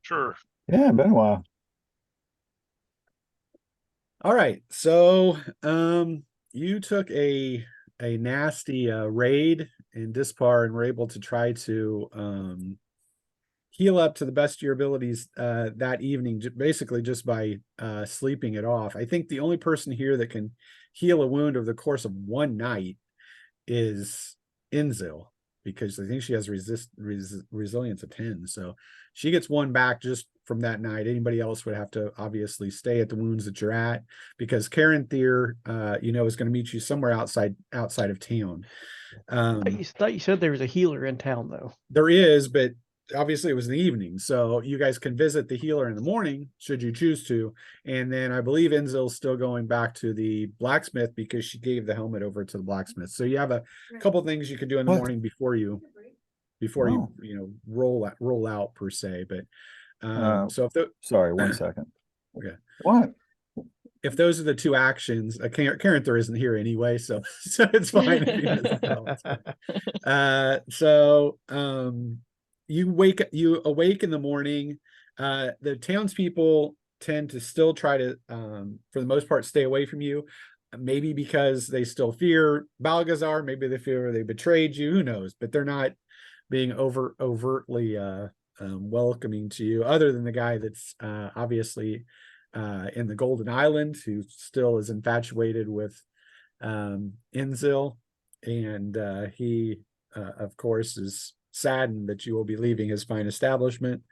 Sure. Yeah, been a while. All right. So, you took a nasty raid in Dispar and were able to try to heal up to the best of your abilities that evening, basically just by sleeping it off. I think the only person here that can heal a wound over the course of one night is Inzil, because I think she has resilience of 10. So she gets one back just from that night. Anybody else would have to obviously stay at the wounds that you're at, because Karen Thier, is going to meet you somewhere outside of town. Thought you said there was a healer in town, though. There is, but obviously it was in the evening, so you guys can visit the healer in the morning should you choose to. And then I believe Enzil's still going back to the blacksmith because she gave the helmet over to the blacksmith. So you have a couple things you could do in the What? morning before you Oh. roll out per se. But so if Sorry, 1 second. Okay. What? If those are the two actions, Karen Thur isn't here anyway, so it's fine if he doesn't help. You awake in the morning. The townspeople tend to still try to, for the most part, stay away from you. Maybe because they still fear Balgazar, maybe they fear they betrayed you, who knows? But they're not being overtly welcoming to you, other than the guy that's obviously in the Golden Island, who still is infatuated with Inzil, and he of course is saddened that you will be leaving his fine establishment.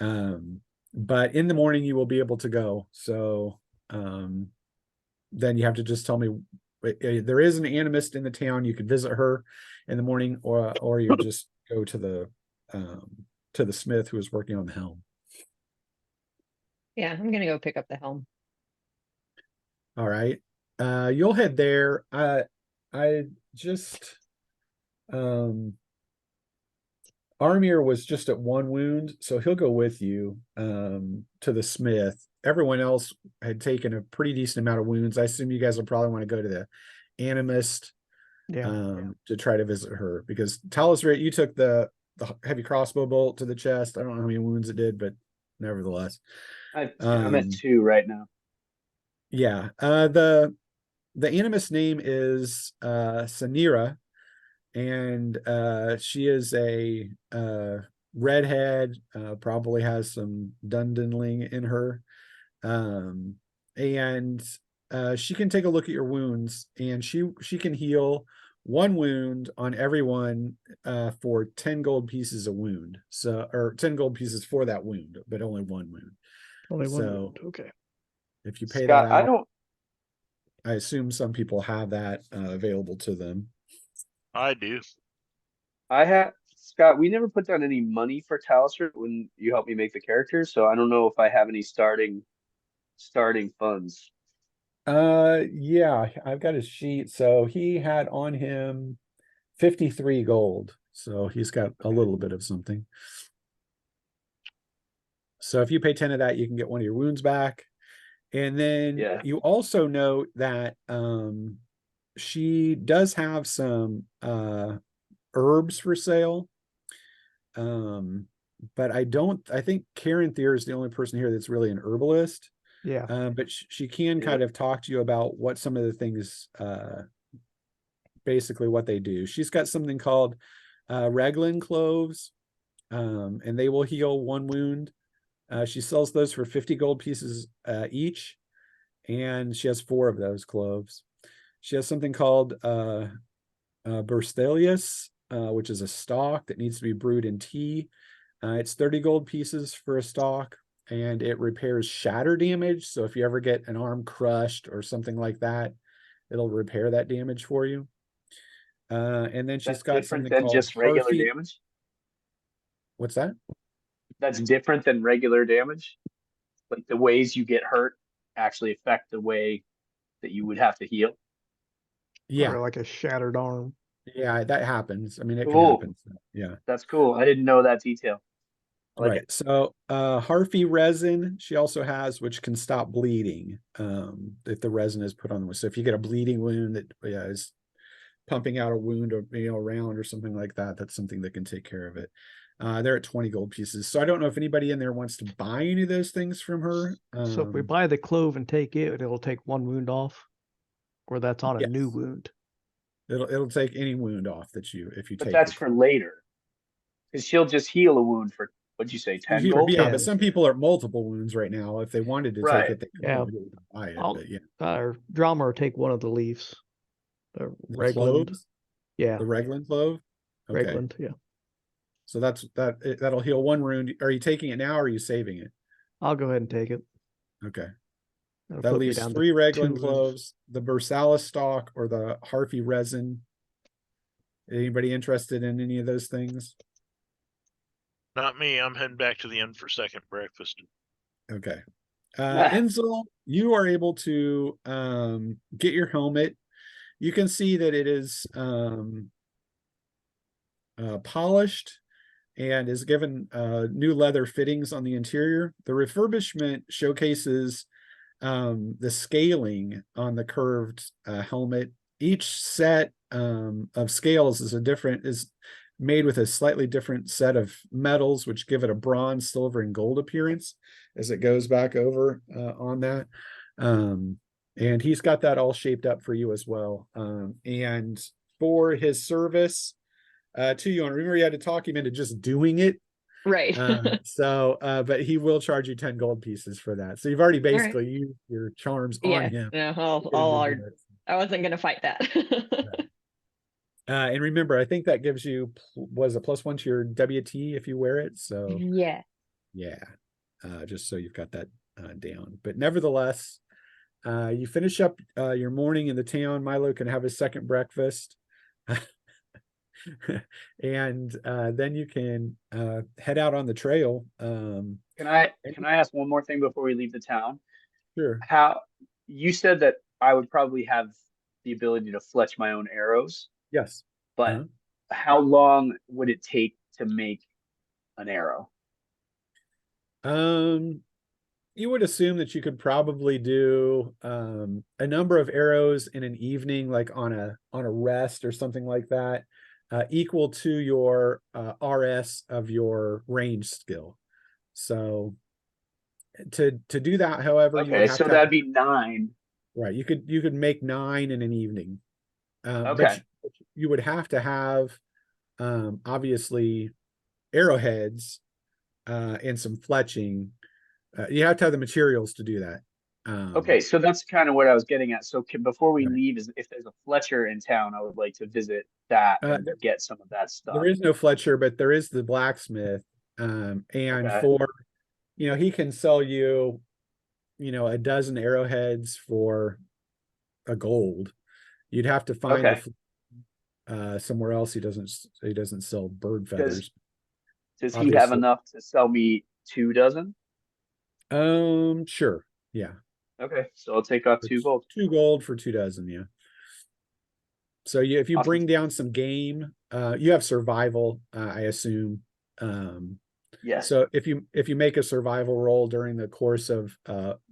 But in the morning you will be able to go. So then you have to just tell me, there is an animist in the town. You could visit her in the morning, or you just go to the smith who is working on the helm. Yeah, I'm gonna go pick up the helm. All right. You'll head there. I just Armir was just at one wound, so he'll go with you to the smith. Everyone else had taken a pretty decent amount of wounds. I assume you guys will probably want to go to the animist to try to visit her, because Talis, you took the heavy crossbow bolt to the chest. I don't know how many wounds it did, but nevertheless. I'm at 2 right now. Yeah. The animist name is Sanira, and she is a redhead, probably has some Dundonling in her. And she can take a look at your wounds, and she can heal one wound on everyone for 10 gold pieces a wound. So, or 10 gold pieces for that wound, but only one wound. Only one So, wound. Okay. if you pay Scott, that out, I assume some people have that available to them. I do. Scott, we never put down any money for Talisker when you helped me make the characters, so I don't know if I have any starting funds. Yeah, I've got his sheet. So he had on him 53 gold. So he's got a little bit of something. So if you pay 10 of that, you can get one of your wounds back. And then you also note that she does have some herbs for sale. But I think Karen Thier is the only person here that's really an herbalist. Yeah. But she can kind of talk to you about what some of the things, basically what they do. She's got something called Reglin cloves, and they will heal one wound. She sells those for 50 gold pieces each, and she has 4 of those cloves. She has something called Burstelius, which is a stalk that needs to be brewed in tea. It's 30 gold pieces for a stalk, and it repairs shatter damage. So if you ever get an arm crushed or something like that, it'll repair that damage for you. And then she's got something called just regular damage. What's that? That's different than regular damage. Like the ways you get hurt actually affect the way that you would have to heal. Yeah, or like a shattered arm. Yeah, that happens. I mean, it can Cool. happen. Yeah. That's cool. I didn't know that detail. I like Right. it. So Harpy resin she also has, which can stop bleeding if the resin is put on the. So if you get a bleeding wound that is pumping out a wound or around or something like that, that's something that can take care of it. They're at 20 gold pieces. So I don't know if anybody in there wants to buy any of those things from her. So if we buy the clove and take it, it'll take 1 wound off, or that's on a new Yes. wound. It'll take any wound off that if you But take that's the for later. Because she'll just heal a wound for, what'd you say, 10 gold? Yeah, 10. but some people are multiple wounds right now. If they wanted to Right. take it, they could Yeah. buy it. I'll But yeah, or drama or take one of the leaves. The the Regland. cloves, Yeah, the Regland clove. Okay, Regland, yeah. so that'll heal 1 wound. Are you taking it now or are you saving it? I'll go ahead and take it. Okay, That'll that put me leaves down to 3 2 Regland wounds. cloves, the Bursalis stalk or the Harpy resin. Anybody interested in any of those things? Not me. I'm heading back to the inn for second breakfast. Okay. Enzel, you are able to get your helmet. You can see that it is polished and is given new leather fittings on the interior. The refurbishment showcases the scaling on the curved helmet. Each set of scales is made with a slightly different set of metals, which give it a bronze, silver, and gold appearance as it goes back over on that. And he's got that all shaped up for you as well. And for his service to you, and remember you had to talk him into just doing it. Right. But he will charge you 10 gold pieces for that. So you've already basically used your charms on Yeah. him. No, I wasn't gonna fight that. And remember, I think that gives you was a +1 to your WT if you wear it. So Yeah. yeah, just so you've got that down. But nevertheless, you finish up your morning in the town. Milo can have his second breakfast. And then you can head out on the trail. Can I ask one more thing before we leave the town? Sure. How you said that I would probably have the ability to fletch my own arrows, Yes. but how long would it take to make an arrow? You would assume that you could probably do a number of arrows in an evening, like on a rest or something like that, equal to your RS of your range skill. So to do that, however, you would Okay, have so to that'd be 9. right. You could make 9 in an evening. Okay. But you would have to have obviously arrowheads and some fletching. You have to have the materials to do that. Okay, so that's kind of what I was getting at. So before we Right. leave, if there's a Fletcher in town, I would like to visit that and get some of that stuff. There is no Fletcher, but there is the blacksmith. And Okay. for, he can sell you, a dozen arrowheads for a gold. You'd have to find somewhere else. He doesn't sell bird feathers. Does he have enough to sell me 2 dozen? Sure. Yeah. Okay, so I'll take off 2 gold. 2 gold for 2 dozen, yeah. So if you Awesome. bring down some game, you have survival, I assume. Yes. So if you make a survival roll during the course of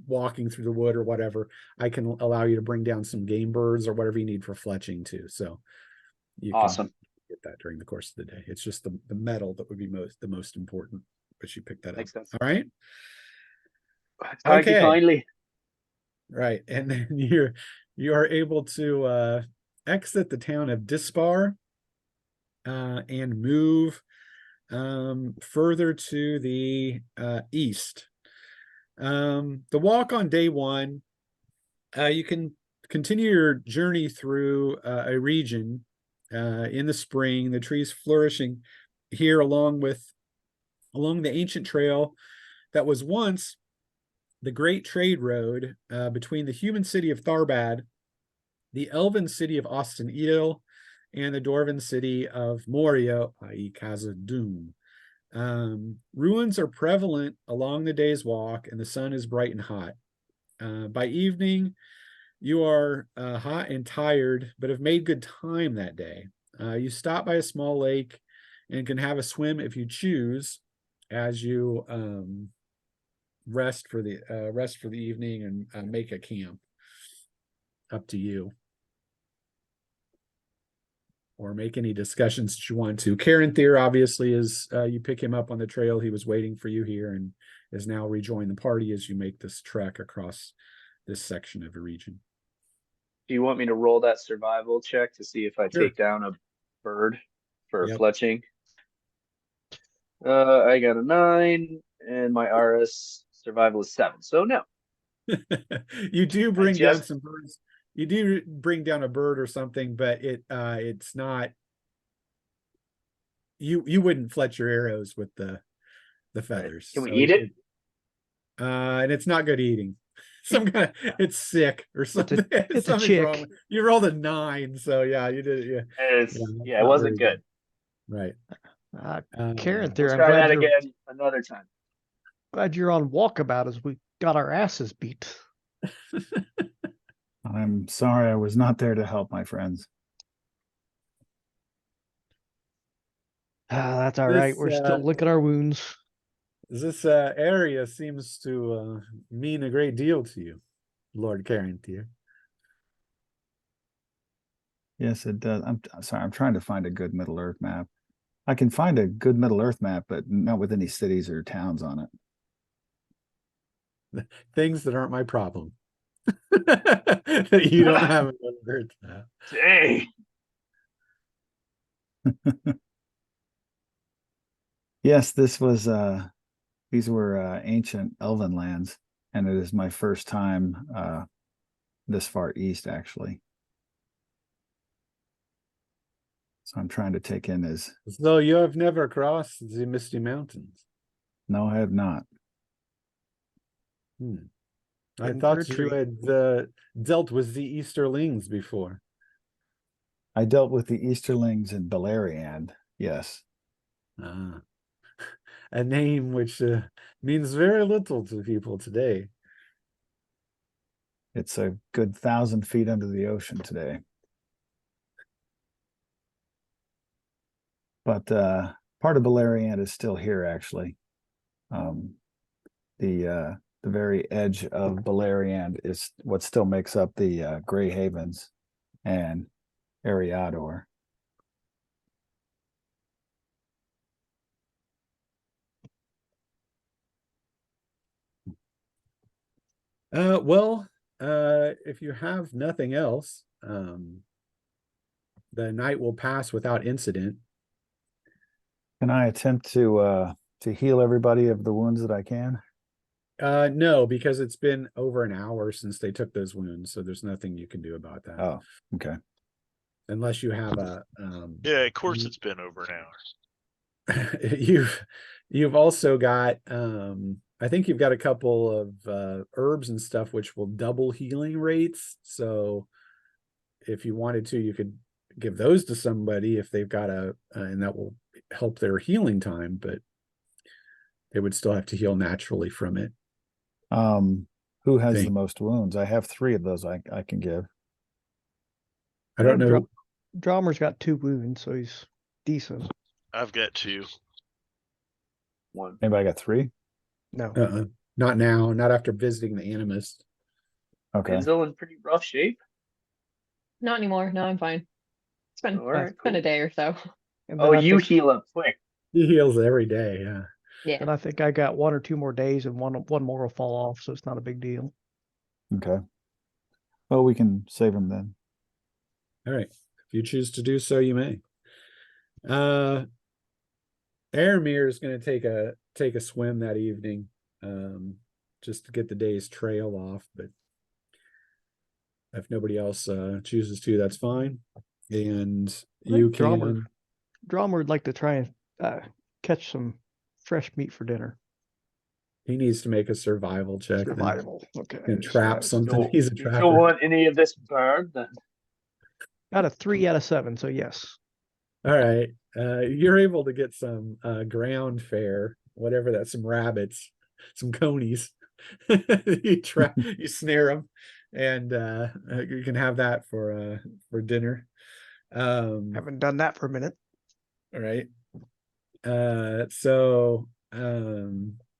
walking through the wood or whatever, I can allow you to bring down some game birds or whatever you need for fletching too. So you Awesome. can get that during the course of the day. It's just the metal that would be the most important, but you pick that Makes up. sense. All right. Thank you kindly. Right. And then you are able to exit the town of Dispar and move further to the east. The walk on day 1, you can continue your journey through a region in the spring, the trees flourishing here along the ancient trail that was once the great trade road between the human city of Tharbad, the elven city of Ost-in-Edhil, and the dwarven city of Moria, i.e. Khazad-dûm. Ruins are prevalent along the day's walk, and the sun is bright and hot. By evening, you are hot and tired, but have made good time that day. You stop by a small lake and can have a swim if you choose, as you rest for the evening and make a camp. Up to you. or make any discussions that you want to. Caranthir obviously is, you pick him up on the trail. He was waiting for you here and is now rejoined the party as you make this trek across this section of the region. Do you want me to roll that survival check to see if I Sure. take down a bird for Yep. fletching? I got a 9, and my RS survival is 7. So no. You do bring down just- some birds. You do bring down a bird or something, but it's not. You wouldn't fletch your arrows with the feathers. Can we so eat it? And it's not good eating. Some kind of, it's sick or something. it's a Something's chick. wrong. You rolled a 9, so yeah, you did. Yeah, It's, Yeah, yeah, it not wasn't very good. right. Karen, Uh, there, Let's I'm try glad that you're, again another time. glad you're on walkabout as we got our asses beat. I'm sorry I was not there to help my friends. That's all right. This, We're still licking our wounds. This area seems to mean a great deal to you, Lord Caranthir. Yes, it does. I'm sorry. I'm trying to find a good Middle Earth map. I can find a good Middle Earth map, but not with any cities or towns on it. Things that aren't my problem. That you don't have a bird map. Dang. Yes, this was these were ancient elven lands, and it is my first time this far east actually. So I'm trying to take in as So you have never crossed the Misty Mountains. no, I have not. I In thought for a you treat. had dealt with the Easterlings before. I dealt with the Easterlings in Beleriand, yes. Ah. A name which means very little to people today. It's a good 1,000 feet under the ocean today. But part of Beleriand is still here, actually. The very edge of Beleriand is what still makes up the Grey Havens and Eriador. If you have nothing else, the night will pass without incident. Can I attempt to heal everybody of the wounds that I can? No, because it's been over an hour since they took those wounds, so there's nothing you can do about that. Oh, okay. Unless you have a Yeah, of course it's been over an hour. you've also got I think you've got a couple of herbs and stuff which will double healing rates. So if you wanted to, you could give those to somebody if they've got and that will help their healing time, but they would still have to heal naturally from it. Who has the Think. most wounds? I have 3 of those I can give. I don't know. Drummer's got 2 wounds, so he's decent. I've got 2. 1. Anybody got 3? No. Not now, not after visiting the animist. Okay. Enzo in pretty rough shape. Not anymore. No, I'm fine. It's been, All right, it's been cool. a day or so. And Oh, then I you think, heal up quick. He heals every day, yeah. Yeah. and I think I got 1 or 2 more days, and one more will fall off, so it's not a big deal. Okay. Well, we can save him then. All right. If you choose to do so, you may. Aramir is going to take a swim that evening, just to get the day's trail off. But if nobody else chooses to, that's fine. And you can. Drummer would like to try and catch some fresh meat for dinner. He needs to make a survival check. then. Survival. Okay. And trap something. Don't- He's a you trapper. don't want any of this bird, then. Got a 3 out of 7, so yes. All right. You're able to get some ground fare, whatever that, some rabbits, some conies. You snare them, and you can have that for dinner. Haven't done that for a minute. All right. So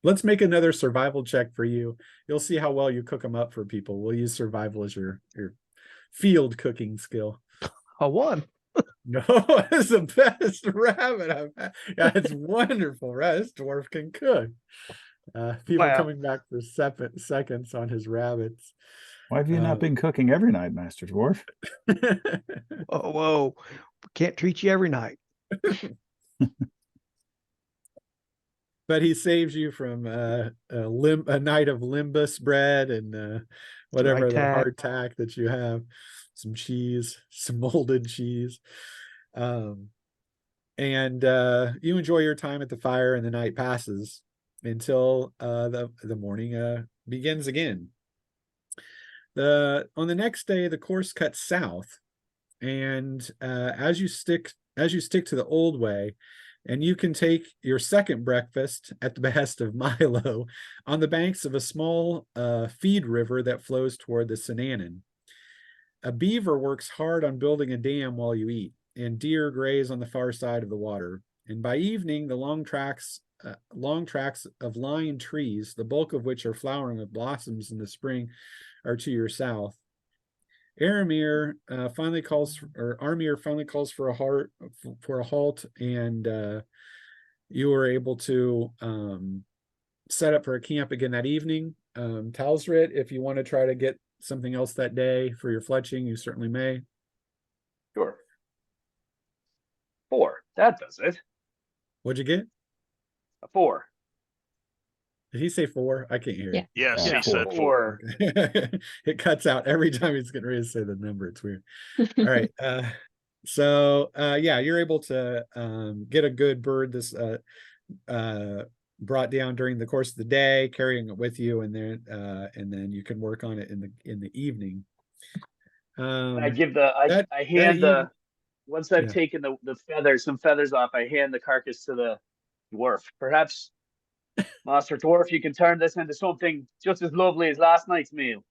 let's make another survival check for you. You'll see how well you cook them up for people. We'll use survival as your field cooking skill. A 1. No, it's the best rabbit I've had. Yeah, it's wonderful. Right? This dwarf can cook. People Wow. coming back for seconds on his rabbits. Why have you not been cooking every night, Master Dwarf? Oh, whoa. Can't treat you every night. But he saves you from a night of limbus bread and whatever the Hardtack. hardtack that you have, some cheese, some molded cheese. And you enjoy your time at the fire, and the night passes until the morning begins again. On the next day, the course cuts south, and as you stick to the old way, and you can take your second breakfast at the behest of Milo on the banks of a small feed river that flows toward the Sinanan. A beaver works hard on building a dam while you eat, and deer graze on the far side of the water. And by evening, the long tracks of lying trees, the bulk of which are flowering with blossoms in the spring, are to your south. Armir finally calls for a halt, and you were able to set up for a camp again that evening. Talsrit, if you want to try to get something else that day for your fletching, you certainly may. Sure. 4. That does it. What'd you get? A 4. Did he say 4? I can't hear. Yeah. Yes, Yeah, he said 4. 4. It cuts out every time he's getting ready to say the number. It's weird. All right. So yeah, you're able to get a good bird this brought down during the course of the day, carrying it with you, and then you can work on it in the evening. I give the I hand the once I've taken some feathers off, I hand the carcass to the dwarf. Perhaps, Master Dwarf, you can turn this into something just as lovely as last night's meal.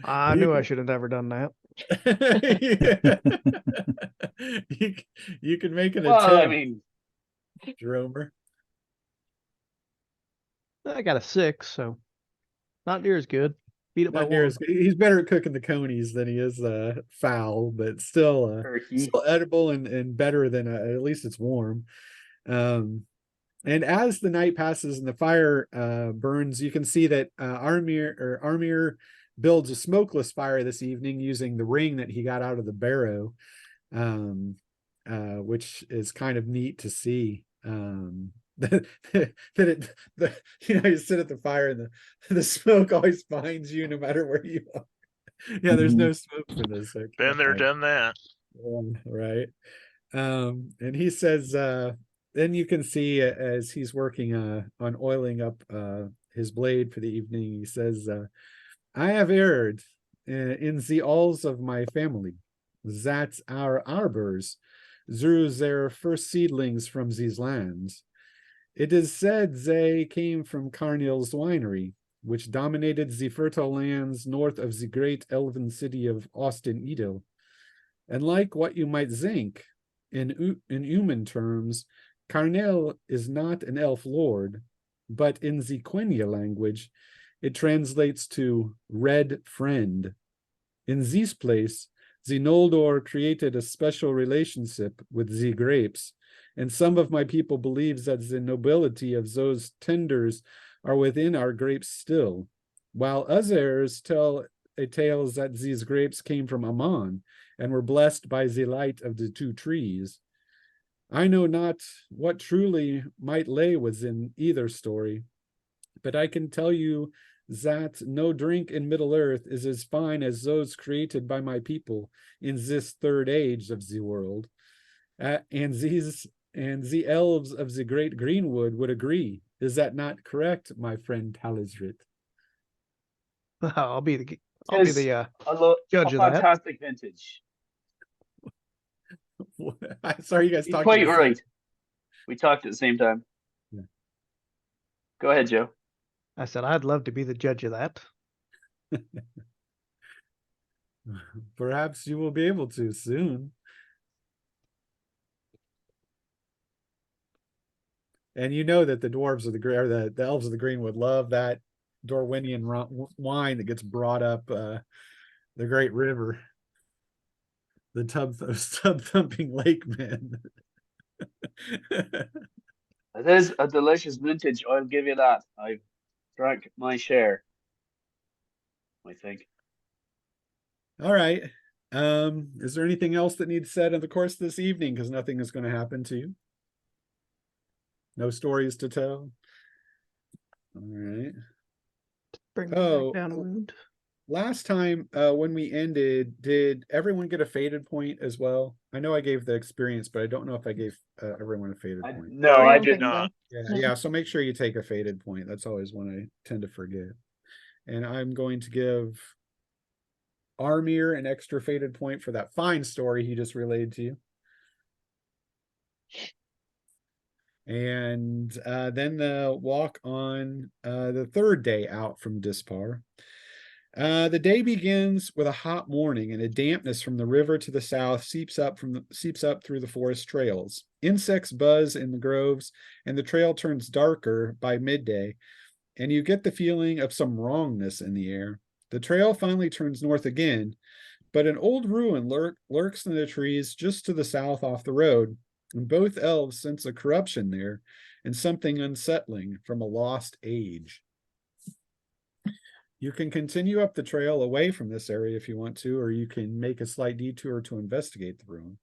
I knew I should have never done that. You can make an Well, attempt, I mean, Dromer. I got a 6, so not near as good. Beat up by Not near 1. as he's better at cooking the conies than he is fowl, but still turkey. still edible and better than at least it's warm. And as the night passes and the fire burns, you can see that Armir builds a smokeless fire this evening using the ring that he got out of the barrow, which is kind of neat to see. You sit at the fire and the smoke always finds you no matter where you are. Yeah, there's no smoke for this. So Been there, done that. right. And he says, then you can see as he's working on oiling up his blade for the evening, he says, I have erred in the alls of my family, that our arbors drew their first seedlings from these lands. It is said they came from Carnill's winery, which dominated the fertile lands north of the great elven city of Ost-in-Edhil. And like what you might think, in human terms, Carnill is not an elf lord, but in the Quenya language, it translates to red friend. In this place, the Noldor created a special relationship with the grapes, and some of my people believe that the nobility of those tenders are within our grapes still, while others tell a tale that these grapes came from Aman and were blessed by the light of the 2 trees. I know not what truly might lay within either story, but I can tell you that no drink in Middle-earth is as fine as those created by my people in this third age of the world. And the elves of the great Greenwood would agree. Is that not correct, my friend Talsrit? I'll be the Says judge a of that. fantastic vintage. Sorry, you guys He's talking. quite right. We talked at the same time. Yeah. Go ahead, Joe. I said I'd love to be the judge of that. Perhaps you will be able to soon. And you know that the dwarves of the elves of the Greenwood love that Dorwinian wine that gets brought up the Great River. the tub thumping lake men. It is a delicious vintage. I'll give you that. I've drank my share, I think. All right. Is there anything else that needs said in the course of this evening? Because nothing is going to happen to you. No stories to tell. All right. Bring me Oh, back down a wound. last time when we ended, did everyone get a faded point as well? I know I gave the experience, but I don't know if I gave everyone a faded point. No, I I don't did think so. not. Yeah, No. yeah. So make sure you take a faded point. That's always one I tend to forget. And I'm going to give Armir an extra faded point for that fine story he just relayed to you. And then the walk on the third day out from Dispar. The day begins with a hot morning, and a dampness from the river to the south seeps up through the forest trails. Insects buzz in the groves, and the trail turns darker by midday, and you get the feeling of some wrongness in the air. The trail finally turns north again, but an old ruin lurks in the trees just to the south off the road, and both elves sense a corruption there and something unsettling from a lost age. You can continue up the trail away from this area if you want to, or you can make a slight detour to investigate the ruin.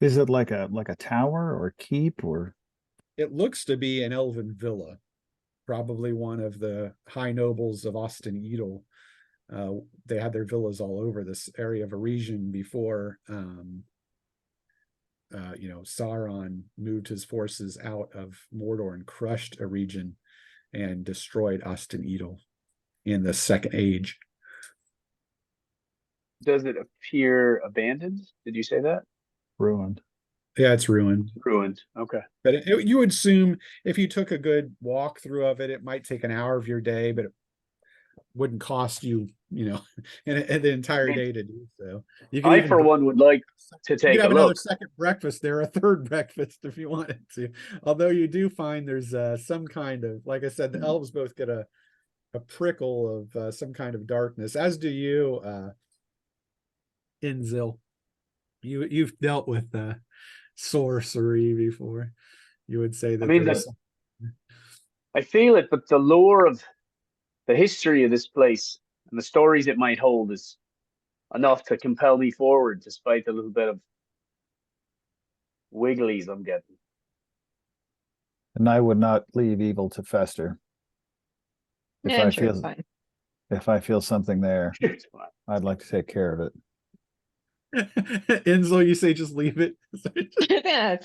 Is it like a tower or keep or? It looks to be an elven villa, probably one of the high nobles of Ost-in-Edhil. They had their villas all over this area of Eregion before Sauron moved his forces out of Mordor and crushed Eregion and destroyed Ost-in-Edhil in the Second Age. Does it appear abandoned? Did you say that? Ruined. Yeah, it's ruined. Ruined. Okay. But you would assume if you took a good walkthrough of it, it might take an hour of your day, but it wouldn't cost you, the entire day to do so. You could I, for one, would like to take you could a have another look. second breakfast there, a third breakfast if you wanted to. Although you do find there's some kind of, like I said, the elves both get a prickle of some kind of darkness, as do you, Inzil. You've dealt with sorcery before. You would say that I mean, I feel it, but the lore of the history of this place and the stories it might hold is enough to compel me forward, despite the little bit of wigglies I'm getting. And I would not leave evil to fester. Yeah, I'm sure it's fine. If I feel something there, I'd like to take care of it. Inzil, you say just leave it. Yeah,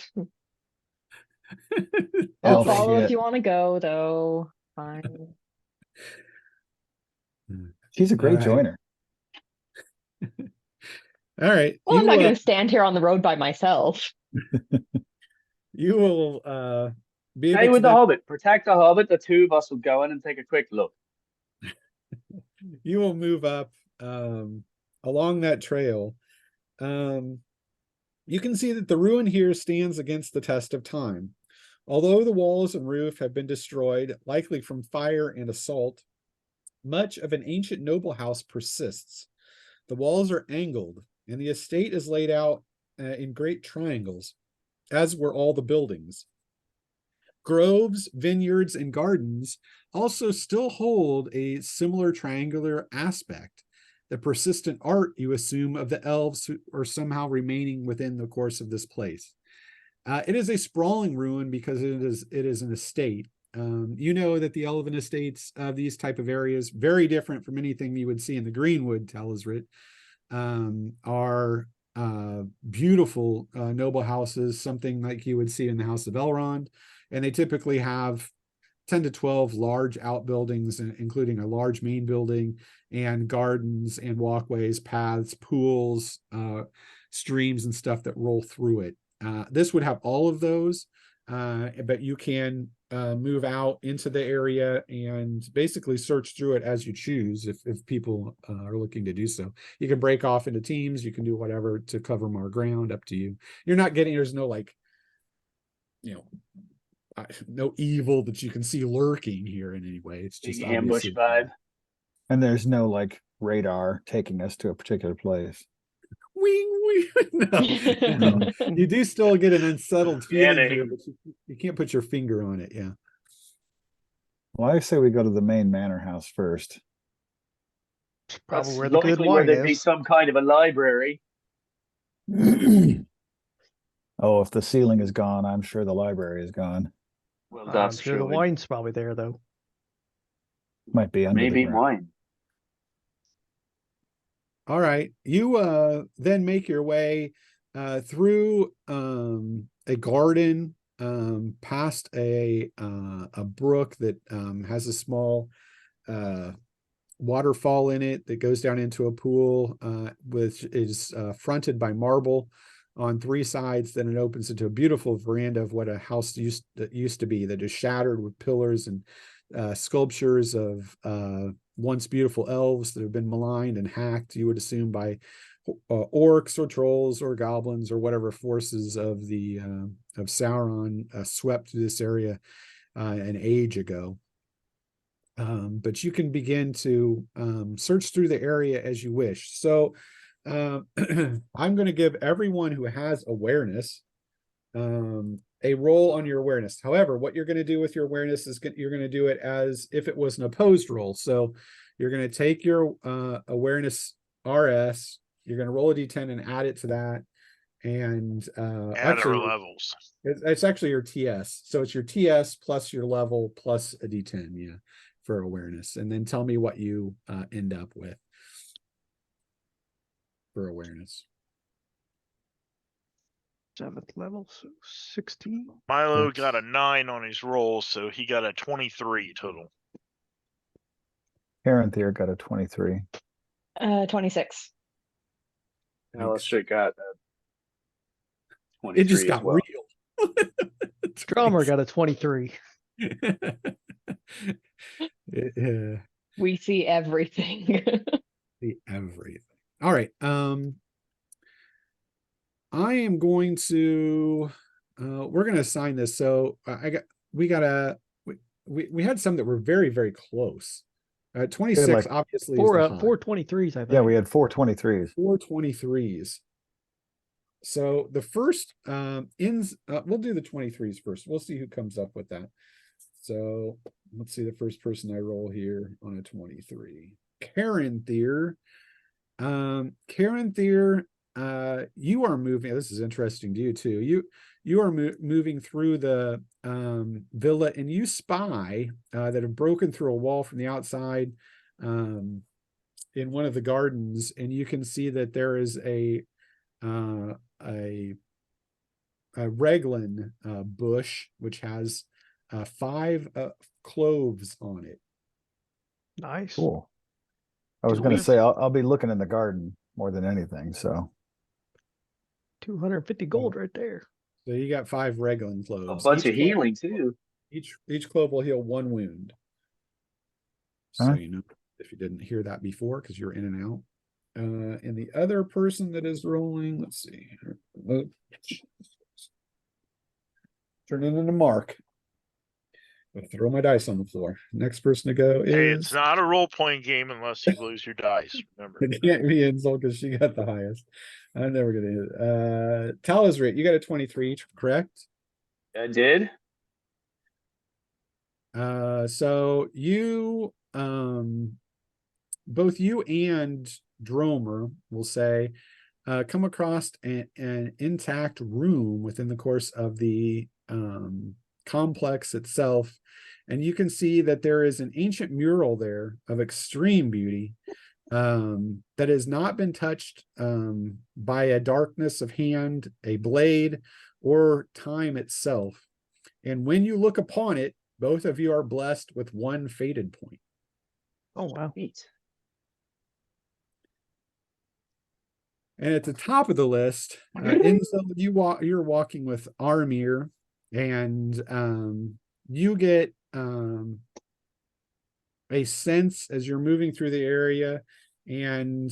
I'll I'll follow shit. if you want to go, though. Fine. She's a great All right. joiner. All right. Well, I'm not going to stand here on the road by myself. You will be able Stay with to the Hobbit. Protect the Hobbit. The two of us will go in and take a quick look. you will move up along that trail. You can see that the ruin here stands against the test of time. Although the walls and roof have been destroyed, likely from fire and assault, much of an ancient noble house persists. The walls are angled, and the estate is laid out in great triangles, as were all the buildings. Groves, vineyards, and gardens also still hold a similar triangular aspect. The persistent art, you assume, of the elves who are somehow remaining within the course of this place. It is a sprawling ruin because it is an estate. You know that the elven estates of these type of areas, very different from anything you would see in the Greenwood Telesrit, are beautiful noble houses, something like you would see in the House of Elrond, and they typically have 10 to 12 large outbuildings, including a large main building and gardens and walkways, paths, pools, streams, and stuff that roll through it. This would have all of those, but you can move out into the area and basically search through it as you choose if people are looking to do so. You can break off into teams, you can do whatever to cover more ground, up to you. You're not getting, there's no no evil that you can see lurking here in any way. It's just ambush vibe. And there's no radar taking us to a particular place. Wing No. You do still get an unsettled feeling Panic. here, but you can't put your finger on it. Yeah. Well, I say we go to the main manor house first. It's probably That's where the good likely where wine there'd be is. some kind of a library. Oh, if the ceiling is gone, I'm sure the library is gone. Well, I'm that's sure the true. wine's probably there though. Might be under the Maybe ground. wine. All right. You then make your way through a garden, past a brook that has a small waterfall in it that goes down into a pool, which is fronted by marble on three sides. Then it opens into a beautiful veranda of what a house used to be, that is shattered with pillars and sculptures of once beautiful elves that have been maligned and hacked, you would assume, by orcs or trolls or goblins or whatever forces of the of Sauron swept through this area an age ago. But you can begin to search through the area as you wish. So I'm going to give everyone who has awareness a roll on your awareness. However, what you're going to do with your awareness is you're going to do it as if it was an opposed roll. So you're going to take your awareness RS, you're going to roll a D10 and add it to that. And Add our actually, levels. it's actually your TS. So it's your TS plus your level plus a D10, yeah, for awareness. And then tell me what you end up with for awareness. 7th level, so 16. Milo Yes. got a 9 on his roll, so he got a 23 total. Caranthir got a 23. 26. Alistair got It 23 just as got well. real. Drummer got a 23. We see everything. Everything. All right. I am going to we're going to assign this. So we had some that were very, very close. 26 like obviously Four is the high. 423s, I think. Yeah, we had 423s. 423s. So the first we'll do the 23s first. We'll see who comes up with that. So let's see the first person I roll here on a 23. Caranthir. Caranthir, you are moving. This is interesting to you too. You are moving through the villa, and you spy that have broken through a wall from the outside in one of the gardens, and you can see that there is a raglan bush which has 5 cloves on it. Nice. Cool. I was going to say I'll be looking in the garden more than anything. So 250 gold right there. So you got 5 raglan A cloves. bunch Each of clove- healing too. Each clove will heal 1 wound. So Huh? you know if you didn't hear that before because you're in and out. And the other person that is rolling, let's see. Turn it into Mark. I'll throw my dice on the floor. Next person to go is. Hey, it's not a role-playing game unless you lose your dice. Remember. It can't be Insel because she got the highest. I'm never gonna hit it. Talisrit, you got a 23, correct? I did. So you both you and Dromer will say come across an intact room within the course of the complex itself, and you can see that there is an ancient mural there of extreme beauty that has not been touched by a darkness of hand, a blade, or time itself. And when you look upon it, both of you are blessed with 1 fated point. Oh, wow. Neat. And at the top of the list, Enzo, you're walking with Armir, and you get a sense as you're moving through the area, and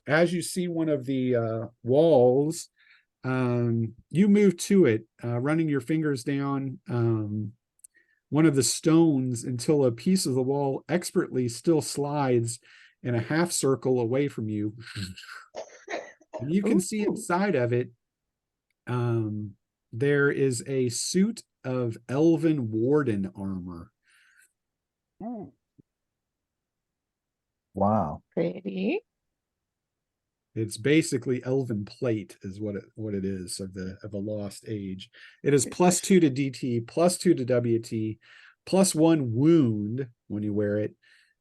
as you see one of the walls, you move to it, running your fingers down one of the stones until a piece of the wall expertly still slides in a half circle away from you. And you can see inside of it, there is a suit of elven warden armor. Wow. Pretty. It's basically elven plate is what it is of a lost age. It is +2 to DT, +2 to WT, +1 wound when you wear it,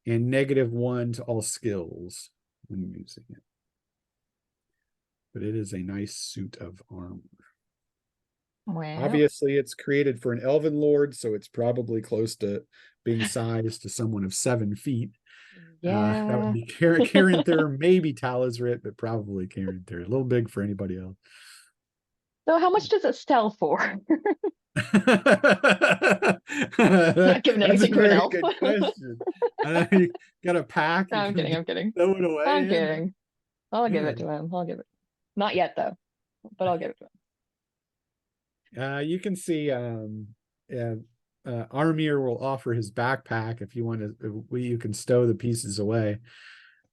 and -1 to all skills when you're using it. But it is a nice suit of armor. Wow. Obviously, it's created for an elven lord, so it's probably close to being sized to someone of 7 feet. That would Yeah. be Caranther, maybe Talazrit, but probably Caranther. A little big for anybody else. So how much does it sell for? Not giving anything to an elf. Good question. You got a pack. No, I'm kidding. I'm kidding. Throw it away. I'm kidding. I'll give it Yeah. to him. I'll give it. Not yet though, but I'll give it to him. You can see Armir will offer his backpack if you want to. You can stow the pieces away,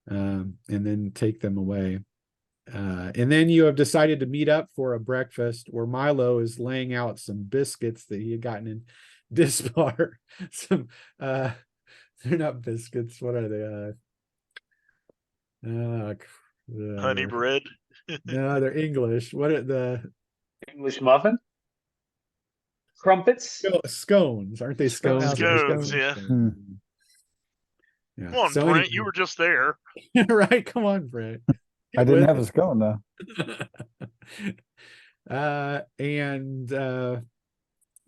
and then take them away. And then you have decided to meet up for a breakfast where Milo is laying out some biscuits that he had gotten in Dispar. Some they're not biscuits. What are they? Honey bread. No, they're English. What are the English muffin? Crumpets? scones? Aren't they scones? Scones, yeah. Yeah. Come on, So Brent, anyway- you were just there. right. Come on, Brent. I didn't With have it. a scone though.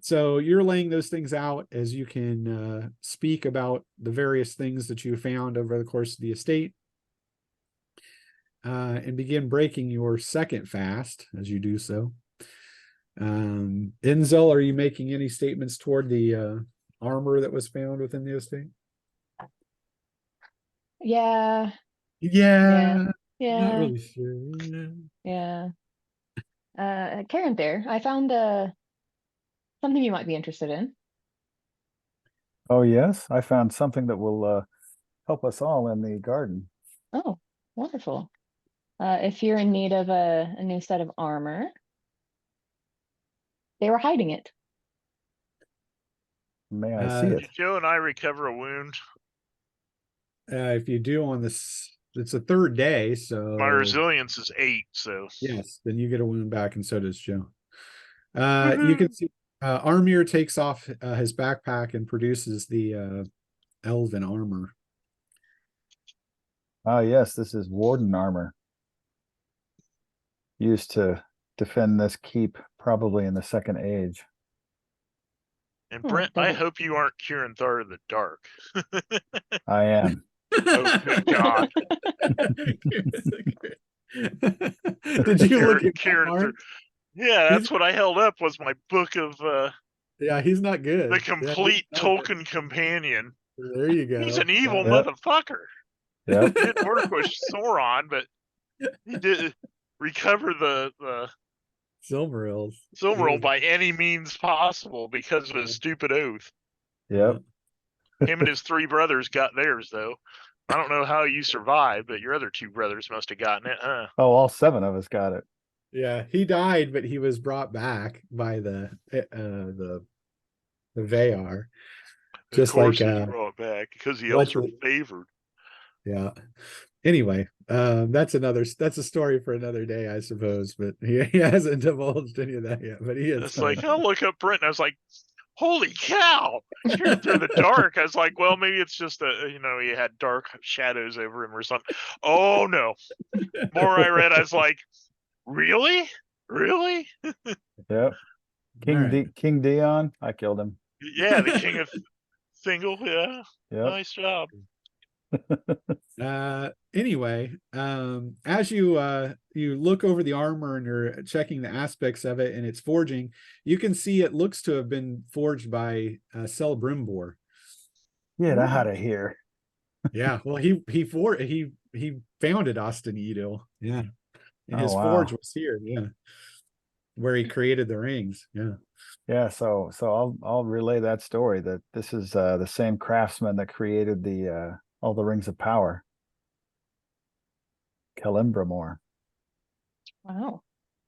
So you're laying those things out as you can speak about the various things that you found over the course of the estate, and begin breaking your second fast as you do so. Inzel, are you making any statements toward the armor that was found within the estate? Yeah. Yeah. Yeah. Not really sure. Yeah. Karen there. I found something you might be interested in. Oh yes, I found something that will help us all in the garden. Oh, wonderful. If you're in need of a new set of armor, they were hiding it. May I see Did it? Joe and I recover a wound? If you do on this, it's a third day, so My resilience is 8, so yes, then you get a wound back, and so does Joe. You can see Armir takes off his backpack and produces the elven armor. Ah yes, this is warden armor. Used to defend this keep probably in the Second Age. And Oh, Brent, I doesn't- hope you aren't Kieran Thar in the dark. I am. Oh, good God. Did you look at Kieran Mark? Thar? Yeah, that's what I held up was my book of Yeah, he's not good. the Yeah, complete he's not good. Tolkien companion. There you go. He's an evil Yeah. motherfucker. Yep. He didn't work with Sauron, but he did recover the Silmarils. Silmaril by any means possible because of his stupid oath. Yep. Him and his 3 brothers got theirs, though. I don't know how you survived, but your other 2 brothers must have gotten it, huh? Oh, all 7 of us got it. Yeah, he died, but he was brought back by the Vayar. Just Of course like he was brought back because the what's elves are it- favored. yeah. Anyway, that's a story for another day, I suppose. But he hasn't divulged any of that yet. But he is. It's like, I'll look up Brent, and I was like, holy cow! Here through the dark. I was like, well, maybe it's just he had dark shadows over him or something. Oh no. More I read, I was like, really? Really? Yep. King All right. King Dion, I killed him. Yeah, the king of Single, yeah. Yep. Nice job. Anyway, as you look over the armor and you're checking the aspects of it and its forging, you can see it looks to have been forged by Celebrimbor. Get out of here. Yeah, well, he founded Ost-in-Edhil. Yeah, and Oh, his wow. forge was here. Yeah, where he created the rings. Yeah. Yeah, so I'll relay that story that this is the same craftsman that created the all the rings of power. Calimbramore. Wow.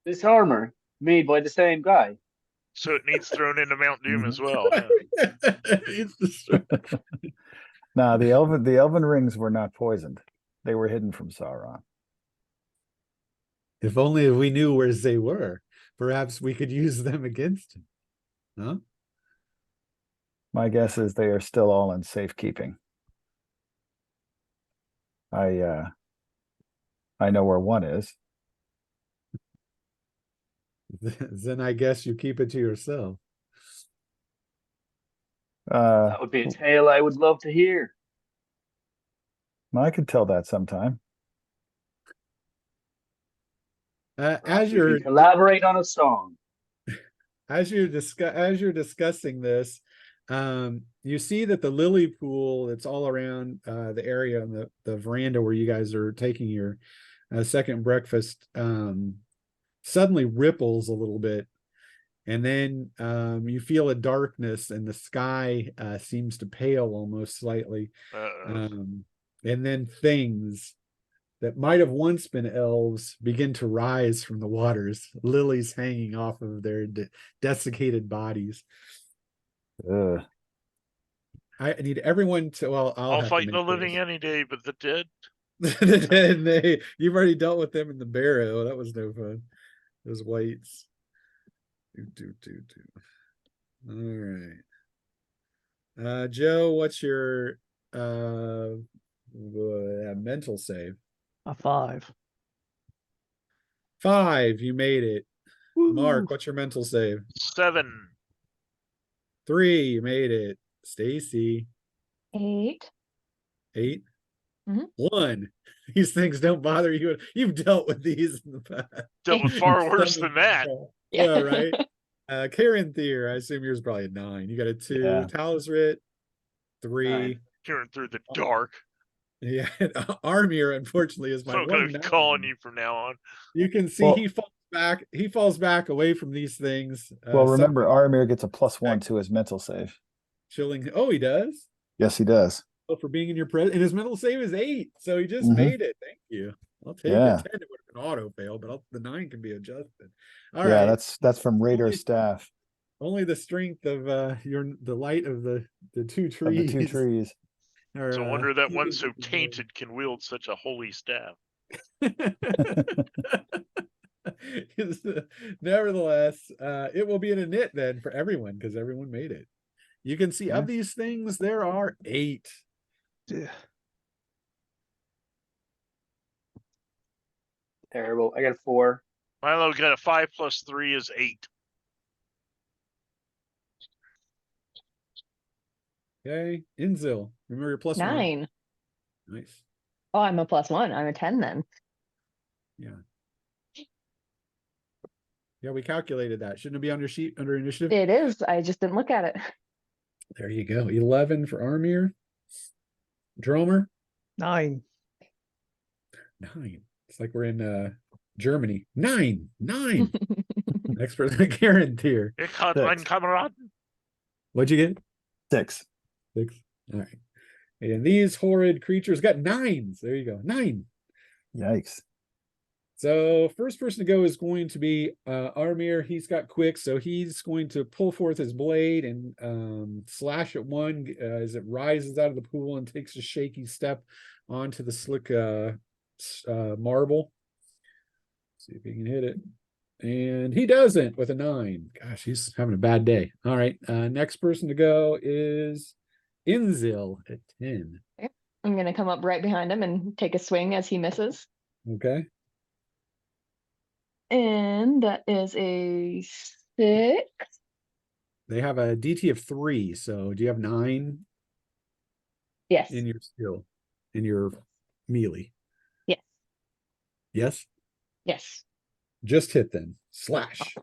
This armor made by the same guy. So it needs thrown into Mount Doom as well. Huh? It's the Now the elven rings were not poisoned. They were hidden from Sauron. If only we knew where they were, perhaps we could use them against him. Huh? My guess is they are still all in safekeeping. I know where one is. Then I guess you keep it to yourself. That would be a tale I would love to hear. I could tell that sometime. As We can you're collaborate on a song. as you're discussing this, you see that the lily pool that's all around the area on the veranda where you guys are taking your second breakfast suddenly ripples a little bit, and then you feel a darkness and the sky seems to pale almost slightly. And then things that might have once been elves begin to rise from the waters, lilies hanging off of their desiccated bodies. Ugh. I need everyone to, well, I'll have fight to the make living any day, but the dead. this. You've already dealt with them in the barrow. That was no fun. Those whites. All right. Joe, what's your mental save? A 5. 5, you made it. Woo. Mark, what's your mental save? 7. 3, you made it. Stacy, 8. 8. Mhm. 1. These things don't bother you. You've dealt with these in the past. Dealt with far worse than that. Yeah, right. Karen Thier, I assume yours is probably a 9. You got a 2. Yeah. Talsrit, 3. 9. Hearing through the dark. Yeah, Armir, unfortunately, is my So I'm gonna one be 9. calling you from now on. You can see Well- he falls back away from these things. Well, remember, something Aramir gets a +1 to his mental save. chilling. Oh, he does. Yes, he does. Oh, for being in your presence, and his mental save is 8, so he just Mhm. made it. Thank you. I'll take Yeah. it. 10, it would have been auto fail, but the 9 can be adjusted. All Yeah, right. that's from Raider Only- staff Only the strength of the light of the 2 of trees. the 2 trees. are, It's a wonder that one keeping so people tainted can wield such a holy staff. Nevertheless, it will be in a knit then for everyone because everyone made it. You can see Yeah. of these things there are 8. Yeah. Terrible. I got a 4. Milo got a 5 + 3 is 8. Okay, Inzil, remember your +1. 9. Nice. Oh, I'm a +1. I'm a 10 then. Yeah, we calculated that. Shouldn't it be on your sheet under initiative? It is. I just didn't look at it. There you go. 11 for Armir. Dromer, 9. 9. It's like we're in Germany. 9. Next person, Karen Tier. Ich hat Six. mein Kameraden. What'd you get? 6. 6. All right. And these horrid creatures got 9s. There you go. 9. Yikes. So first person to go is going to be Armir. He's got quick, so he's going to pull forth his blade and slash at one as it rises out of the pool and takes a shaky step onto the slick marble. See if he can hit it. And he doesn't with a 9. Gosh, he's having a bad day. All right. Next person to go is Inzil at 10. I'm going to come up right behind him and take a swing as he misses. Okay. And that is a 6. They have a DT of 3. So do you have 9 Yes. in your skill, in your melee? Yes. Yes? Yes. Just hit then. Slash.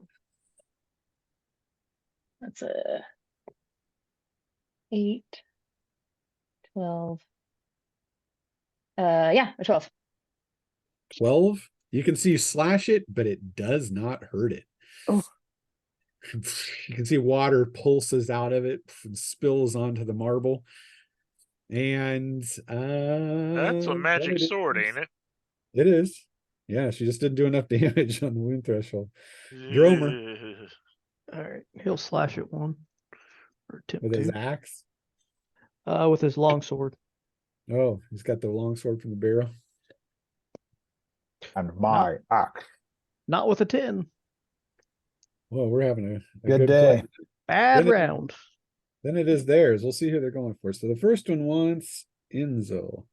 That's a 8, 12. Yeah, a 12. 12. You can see you slash it, but it does not hurt it. Oh. You can see water pulses out of it and spills onto the marble. And That's a magic sword, ain't it? It is. Yeah, she just didn't do enough damage on the wound threshold. Dromer. All right, he'll slash at one. Or attempt With his to. axe. With his longsword. Oh, he's got the longsword from the barrel. And my axe. Not with a 10. Well, we're having a Good good day. play. Bad Then round. Then it is theirs. We'll see who they're going for. So the first one wants Enzo.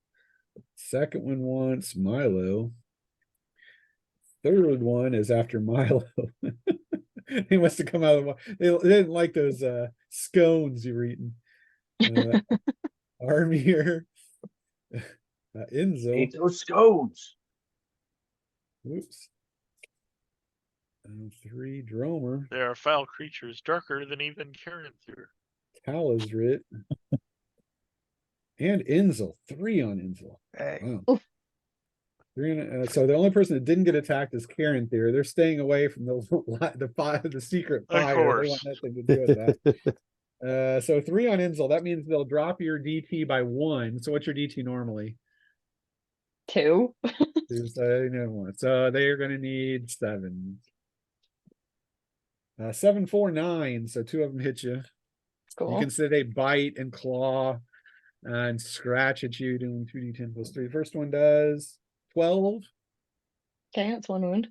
Second one wants Milo. Third one is after Milo. He must have come out of they didn't like those scones you were eating. Armir. Enzo. Eat those scones. Whoops. And 3 Dromer. There are foul creatures darker than even Caranthir. Talazrit. And Enzo. 3 on Enzo. Hey. Wow. So the only person that didn't get attacked is Caranthir. They're staying away from the secret Of fire. course. They want nothing to do with that. So 3 on Enzo. That means they'll drop your DT by 1. So what's your DT normally? 2. So they're going to need 7. 7, 4, 9. So 2 of them hit you. Cool. You can say they bite and claw and scratch at you, doing 2d10 plus 3. The first one does 12. Okay, that's 1 wound.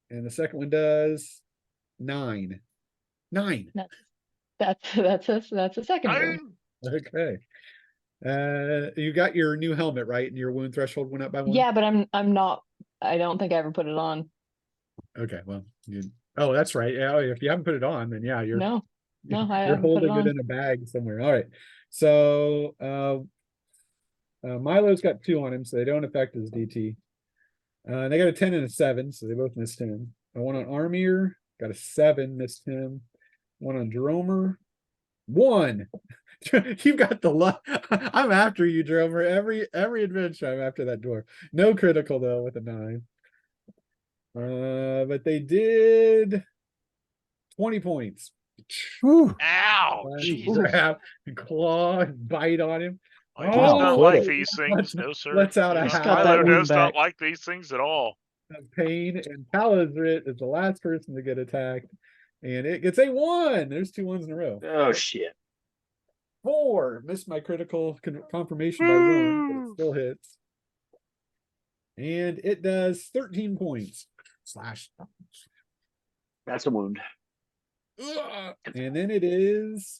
And the second one does 9. 9. That's a second wound. Okay. You got your new helmet, right? And your wound threshold went up by 1? Yeah, but I'm not. I don't think I ever put it on. Okay, well, oh, that's right. Yeah, if you haven't put it on, then yeah, you're No, I you're haven't put it holding it on. in a bag somewhere. All right. So Milo's got 2 on him, so they don't affect his DT. They got a 10 and a 7, so they both missed him. One on Armir, got a 7, missed him. One on Dromer, 1. You've got the luck. I'm after you, Dromer. Every adventure, I'm after that dwarf. No critical though with a 9. But they did 20 points. Whew. Ow! You Jesus. grab and claw and bite on him. I do not quit like it. these things, no sir. Let's out a Yes, half. got that Milo wound does not back. like these things at all. Pain, and Talazrit is the last person to get attacked, and it gets a 1. There's 2 1s in a row. Oh shit. 4. Missed my critical confirmation by 1, but it still hits. And it does 13 points. Slash. That's a wound. Ugh. And then it is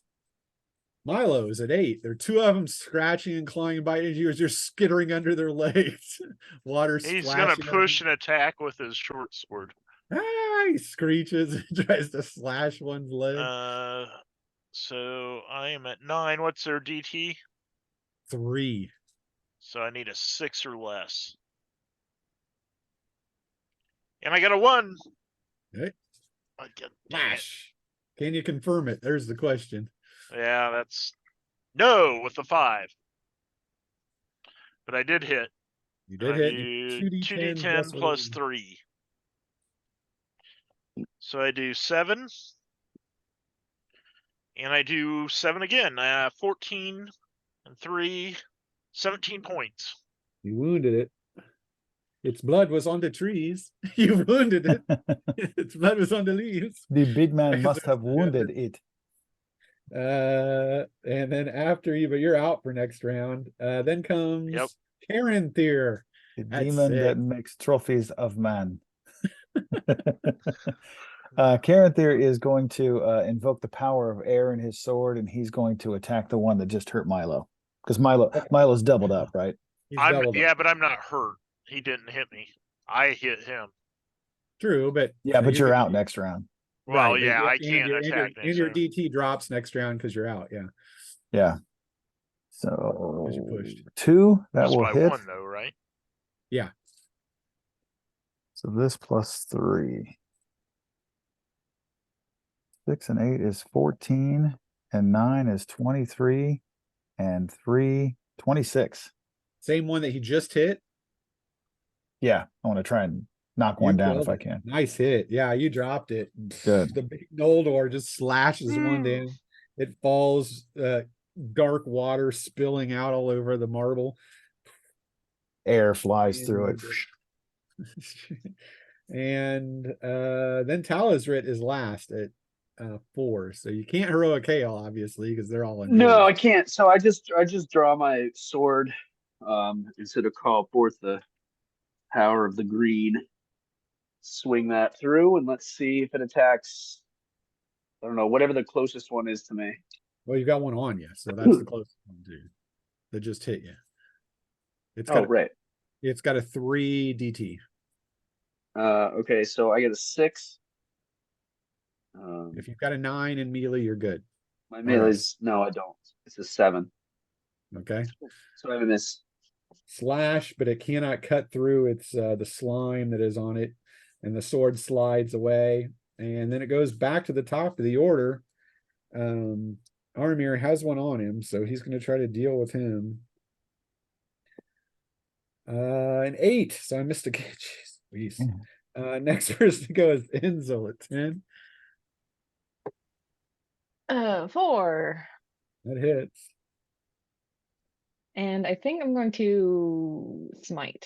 Milo's at 8. There are 2 of them scratching and clawing, biting you as you're skittering under their legs. Water He's splashing. gonna push an attack with his short sword. He screeches and tries to slash one's leg. So I am at 9. What's their DT? 3. So I need a 6 or less. And I got a 1. Okay. Damn it. Lash. Can you confirm it? There's the question. Yeah, that's no with the 5. But I did hit. You did hit 2d10 plus 3. So I do 7. And I do 7 again. 14 and 3, 17 points. You wounded it. Its blood was on the trees. You wounded it. Its blood was on the leaves. The big man must have wounded it. And then after you, but you're out for next round. Then comes Caranthir. The That's demon sick. that makes trophies of man. Caranthir is going to invoke the power of air in his sword, and he's going to attack the one that just hurt Milo. Because Milo's doubled up, right? He's doubled up. But I'm not hurt. He didn't hit me. I hit him. True, but Yeah, but you're out next round. Well, right, yeah, but I and can't your- attack and your next round. DT drops next round because you're out. Yeah. Yeah. So 'Cause you pushed. 2, that Just will by hit. 1 though, right? Yeah. So this plus 3. 6 and 8 is 14, and 9 is 23, and 3, 26. Same one that he just hit. Yeah, I want to try and knock You one down killed if I it. can. Nice hit. Yeah, you dropped it. Good. The big Noldor just slashes one down. It falls, dark water spilling out all over the marble. Air flies through it. And then Talisrit is last at 4. So you can't heroic hail, obviously, because they're all in No, I his. can't. So I just draw my sword, instead of call forth the power of the green. Swing that through, and let's see if it attacks. I don't know, whatever the closest one is to me. Well, you've got one on you, so that's the closest one, dude. That just hit you. It's got right. It's got a 3 DT. Okay, so I get a 6. If you've got a 9 in melee, you're good. My melee's no, I don't. It's a 7. Okay. So I have a miss. Slash, but it cannot cut through. It's the slime that is on it, and the sword slides away, and then it goes back to the top of the order. Armir has one on him, so he's going to try to deal with him. An 8, so I missed a jeez. Next person to go is Enzel at 10. 4. That hits. And I think I'm going to smite.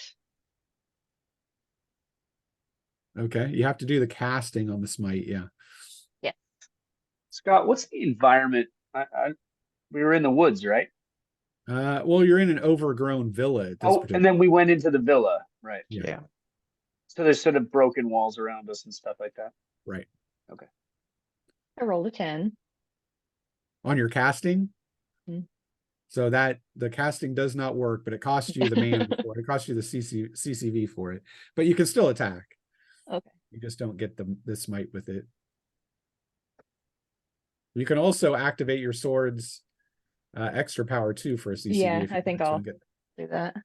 Okay, you have to do the casting on the smite, yeah. Yeah. Scott, what's the environment? We were in the woods, right? Well, you're in an overgrown villa at this and then we went into the villa, right? Yeah. So there's sort of broken walls around us and stuff like that. Right. Okay. I rolled a 10. On your casting? Mhm. So that the casting does not work, but it costs you the mana for it. It costs you the CCV for it. But you can still attack. Okay. You just don't get the smite with it. You can also activate your sword's extra power too for a CCV. Yeah, I think I'll do that.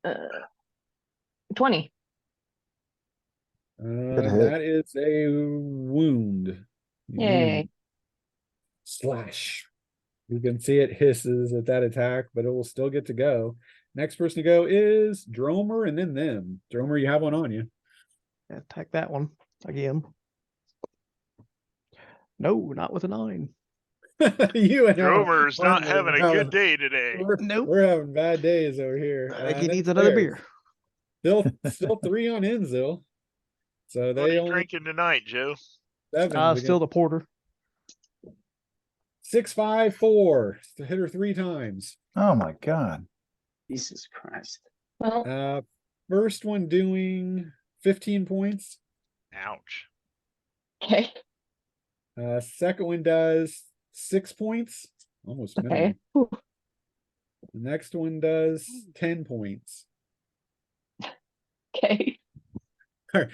Uh, 20. That is a wound. Yay. Slash. You can see it hisses at that attack, but it will still get to go. Next person to go is Dromer and then them. Dromer, you have one on you. Attack that one again. No, not with a 9. You and Dromer's not having a good day today. Nope. We're having bad days over here. I think he needs another beer. Still 3 on Enzel. So What are they you only drinking tonight, Joe? 7. Still the porter. 6, 5, 4 to hit her 3 times. Oh my god. Jesus Christ. Well, First one doing 15 points. Ouch. okay. Second one does 6 points. Almost Okay. minimum. Whew. The next one does 10 points. Okay.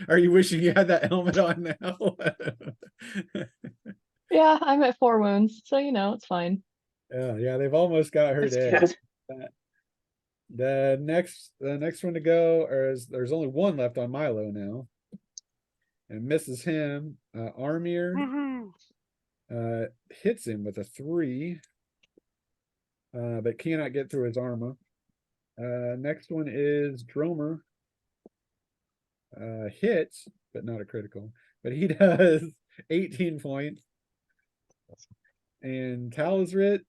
Are you wishing you had that helmet on now? Yeah, I'm at 4 wounds, so it's fine. Yeah, they've almost got her That's dead. good. The next one to go, there's only one left on Milo now, and misses him. Armir hits him with a 3, but cannot get through his armor. Next one is Dromer. Hits, but not a critical. But he does 18 points. And Talisrit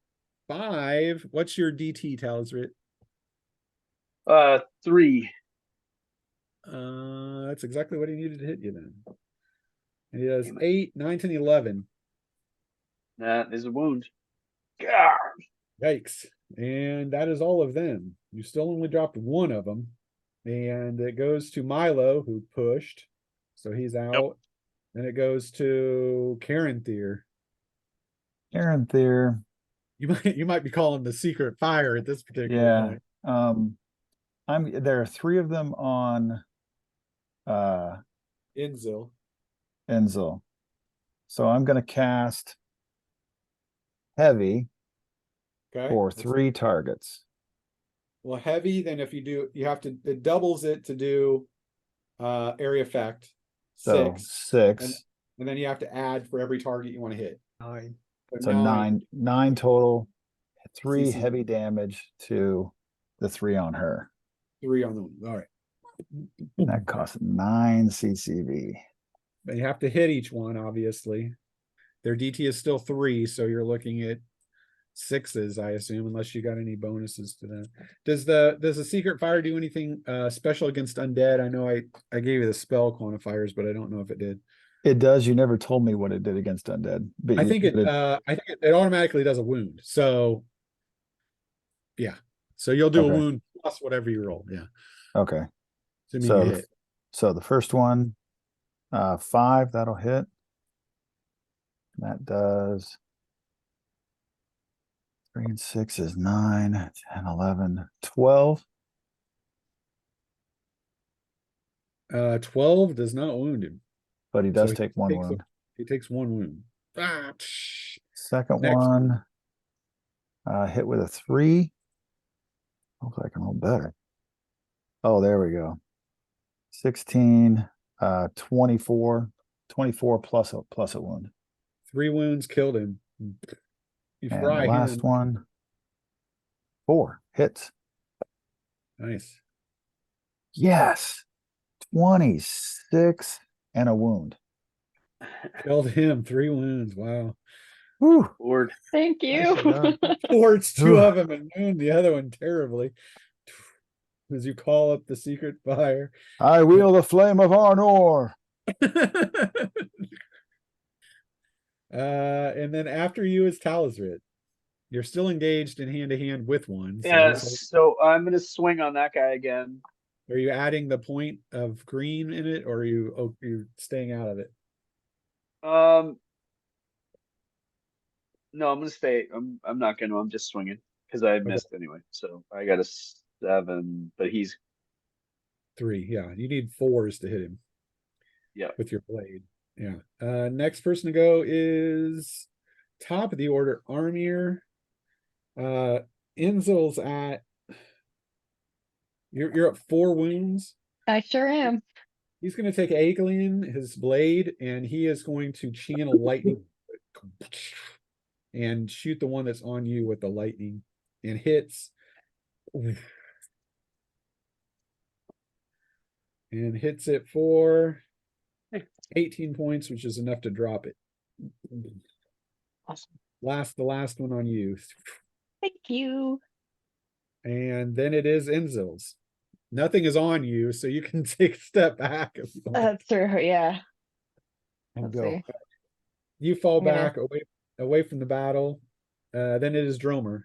5. What's your DT, Talisrit? 3. That's exactly what he needed to hit you then. And he does 8, 9, 10, 11. That is a wound. God. Yikes. And that is all of them. You still only dropped one of them. And it goes to Milo, who pushed. So he's out. Yep. Then it goes to Caranthir. Caranthir. You might be calling the secret fire at this particular point. There are 3 of them on Enzel. So I'm gonna cast heavy for 3 targets. Well, heavy, then if you do, it doubles it to do area effect. So 6. And then you have to add for every target you want to hit. 9. So 9 total, 3 CC. heavy damage to the 3 on her. 3 on the one. All right. That costs 9 CCV. But you have to hit each one, obviously. Their DT is still 3, so you're looking at sixes, I assume, unless you got any bonuses to that. Does the secret fire do anything special against undead? I know I gave you the spell quantifiers, but I don't know if it did. It does. You never told me what it did against undead. But I think it automatically does a wound. So yeah. So you'll do a Okay. wound plus whatever you roll. Yeah. Okay. Assuming So you the, hit. so the first one, 5, that'll hit. That does 3 and 6 is 9, 10, 11, 12. 12 does not wound him. But he So does take one takes wound. He takes one wound. Second Next. one, hit with a 3. Hopefully I can roll better. Oh, there we go. 16, 24, 24 plus a wound. 3 wounds killed him. You And fry the last him. one, 4 hits. Nice. Yes, 26 and a wound. Killed him. 3 wounds. Wow. Whew. Lord. Thank Nicely you. done. Forts 2 Ooh. of them and wound the other one terribly. As you call up the secret fire. I wield the flame of Arnor. And then after you is Talisrit. You're still engaged in hand-to-hand with one. So Yeah, this so I'm gonna swing on that guy again. are you adding the point of green in it, or are you're staying out of it? No, I'm gonna stay. I'm not gonna. I'm just swinging because I missed anyway. So I got a 7, but he's 3, yeah. You need 4s to hit him. Yeah. With your blade. Yeah. Next person to go is top of the order, Armir. Inzel's at you're at 4 wounds. I sure am. He's gonna take Aeglian, his blade, and he is going to channel lightning and shoot the one that's on you with the lightning and hits. And hits it for 18 points, which is enough to drop it. Awesome. The last one on you. Thank you. And then it is Enzil's. Nothing is on you, so you can take a step back. That's true. Yeah. And Let's go. see. You fall I'm gonna- back away from the battle. Then it is Dromer.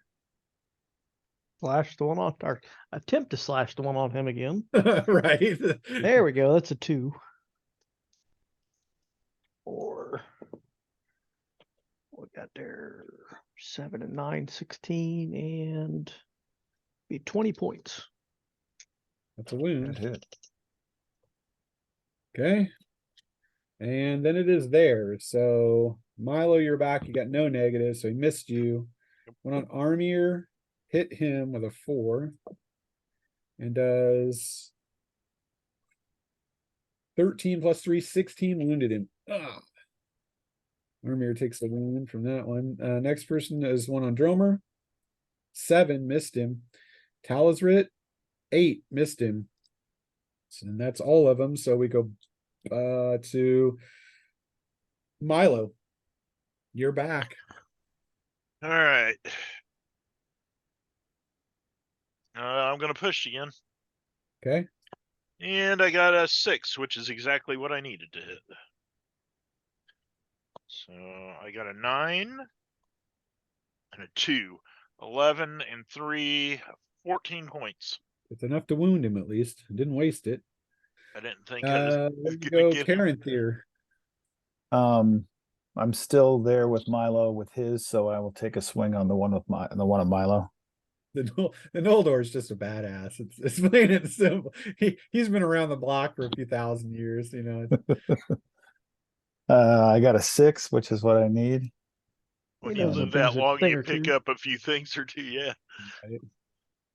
Slash the one on, or attempt to slash the one on him again. Right. There we go. That's a 2. Or we got there 7 and 9, 16, and be 20 points. That's a Good wound. hit. Okay. And then it is there. So Milo, you're back. You got no negative, so he missed you. Went on Armir, hit him with a 4. And does 13 plus 3, 16, wounded him. Ah. Armir takes the wound from that one. Next person is one on Dromer. 7, missed him. Talisrit, 8, missed him. And that's all of them. So we go to Milo. You're back. All right. I'm gonna push again, Okay. and I got a 6, which is exactly what I needed to hit. So I got a 9 and a 2, 11 and 3, 14 points. It's enough to wound him at least. Didn't waste it. I didn't think I was Let's gonna go get him. Caranthir. I'm still there with Milo with his, so I will take a swing on the one of Milo. The Noldor is just a badass. It's plain and simple. He's been around the block for a few thousand years, you know. I got a 6, which is what I need. When He you knows a live that thing long, you or pick two. up a few things or two. Yeah.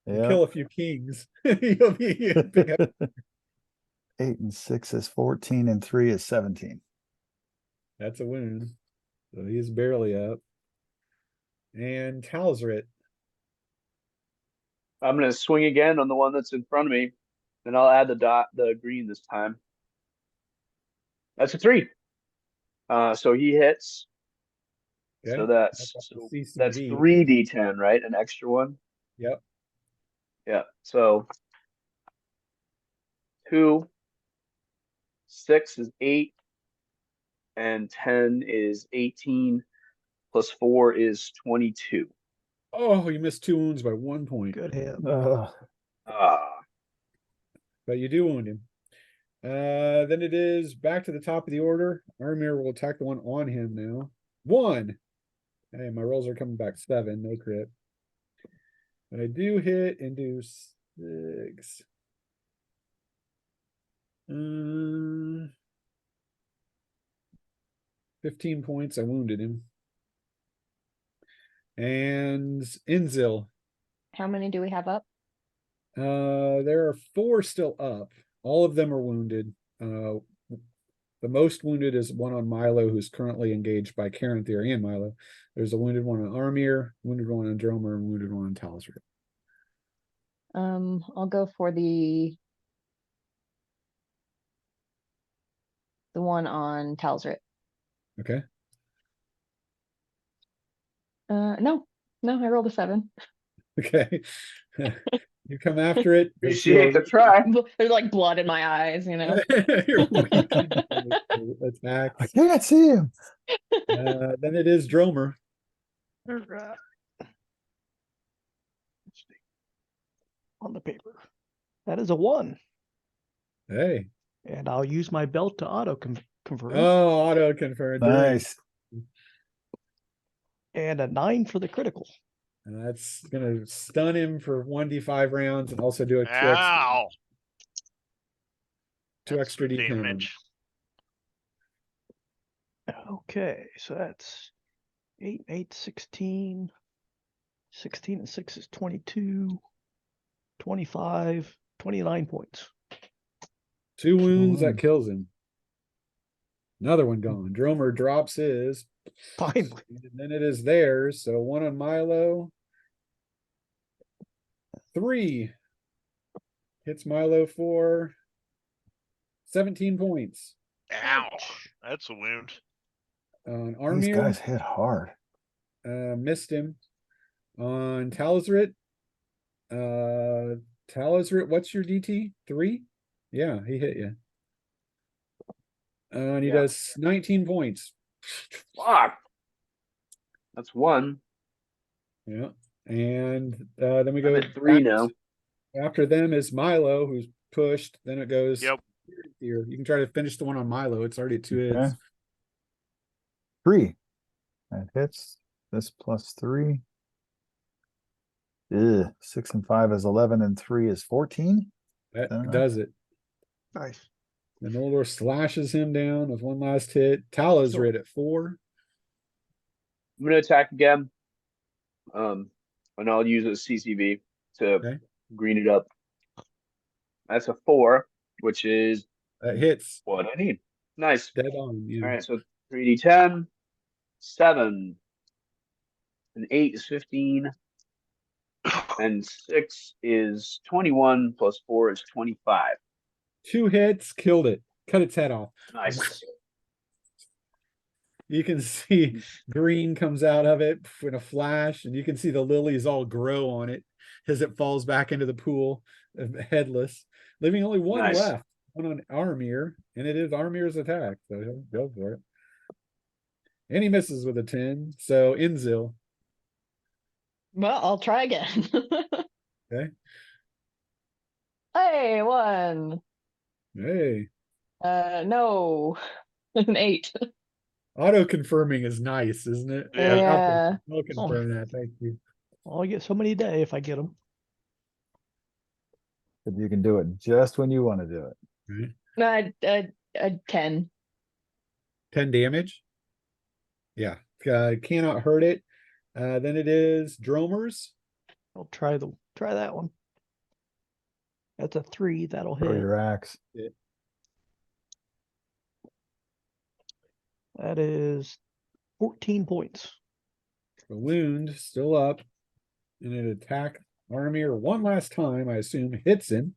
Yeah. Kill a few kings. You'll pick up 8 and 6 is 14, and 3 is 17. That's a wound. So he's barely up. And Talsrit. I'm gonna swing again on the one that's in front of me, and I'll add the green this time. That's a 3. So he hits. Okay. So that's that's CCV. 3d10, right? An extra one. Yep. Yeah. So 2, 6 is 8, and 10 is 18, plus 4 is 22. Oh, you missed 2 wounds by 1 point. Good hit. Ah, But you do wound him. Then it is back to the top of the order. Armir will attack the one on him now. 1. Hey, my rolls are coming back 7, no crit. But I do hit and do 6. 15 points. I wounded him. And Inzil. How many do we have up? There are 4 still up. All of them are wounded. The most wounded is one on Milo, who's currently engaged by Caranthir and Milo. There's a wounded one on Armir, wounded one on Dromer, and wounded one on Talisrid. I'll go for the one on Talsrit. Okay. No, I rolled a 7. Okay. You come after it. appreciate the try. There's like blood in my eyes, you know. You're weakened attack. I can't see him. Then it is Dromer. Alright. On the paper. That is a 1. Hey. And I'll use my belt to auto convert. Oh, auto confirmed. Nice. And a 9 for the critical. And that's gonna stun him for 1d5 rounds and also do a 2 extra, Ow. 2 That's extra some d10. damage. Okay, so that's 8, 8, 16. 16 and 6 is 22. 25, 29 points. 2 wounds, that wounds. kills him. Another one gone. Dromer drops his. Finally. And then it is theirs. So 1 on Milo. 3 hits Milo for 17 points. Ow. That's a wound. On These Armir, guys hit hard. missed him. On Talisrit, what's your DT? 3? Yeah, he hit you. And he Yeah. does 19 points. Fuck. That's 1. Yeah. And then we go I'm at 3 back now. After them is Milo, who's pushed. Then it goes Yep. here. You can try to finish the one on Milo. It's already at 2 hits. Okay. 3. That hits. This plus 3. 6 and 5 is 11, and 3 is 14. That enough? does it. Nice. And Noldor slashes him down with one last hit. Talisrid at 4. I'm gonna attack again. And I'll use a CCV to Okay. green it up. That's a 4, which is That hits. what I need. Nice. Dead on. Yeah. All right, so 3d10, 7, and 8 is 15, and 6 is 21, plus 4 is 25. 2 hits, killed it. Cut its head off. Nice. You can see green comes out of it in a flash, and you can see the lilies all grow on it as it falls back into the pool, headless, leaving only 1 Nice. left. One on Armir, and it is Armir's attack, so he'll go for it. And he misses with a 10. So Inzil. Well, I'll try again. Okay. Hey, 1. Hey. No. An 8. Auto confirming is nice, isn't it? Yeah. I'll confirm that. Thank you. I'll get so many a day if I get them. But you can do it just when you want to do it. Right. 10. 10 damage. Yeah. Cannot hurt it. Then it is Dromer's. I'll try that one. That's a 3. That'll Throw hit. your axe. That is 14 points. The wound still up. And it attack Armir one last time, I assume, hits him.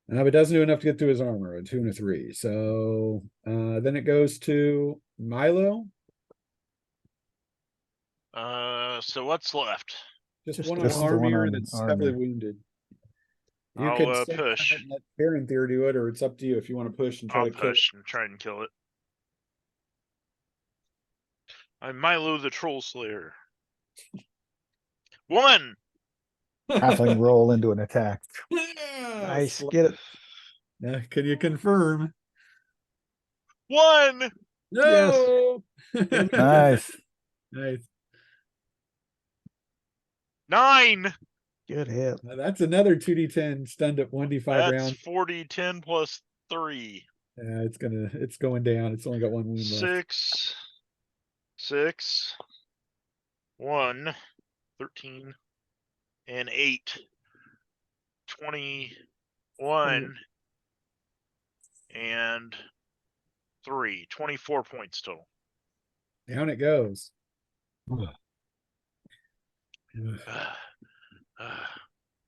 But doesn't do enough to get through his armor, a 2 and a 3. So then it goes to Milo. So what's left? Just Just one the on Just the one Armir on that's heavily Armir. wounded. You I'll could stay push. on it and let Baron Theer do it, or it's up to you if you want to push and try I'll to kill it. push and try and kill it. I'm Milo the Troll Slayer. 1! Halfling roll into an attack. Nice, get it. Can you confirm? 1! No. Nice. Nice. 9! Good hit. Now that's another 2d10 stunned at 1d5 That's rounds. 40, 10 plus 3. Yeah, it's going down. It's only got one wound left. 6, 1, 13, and 8. 21 and 3. 24 points total. Down it goes.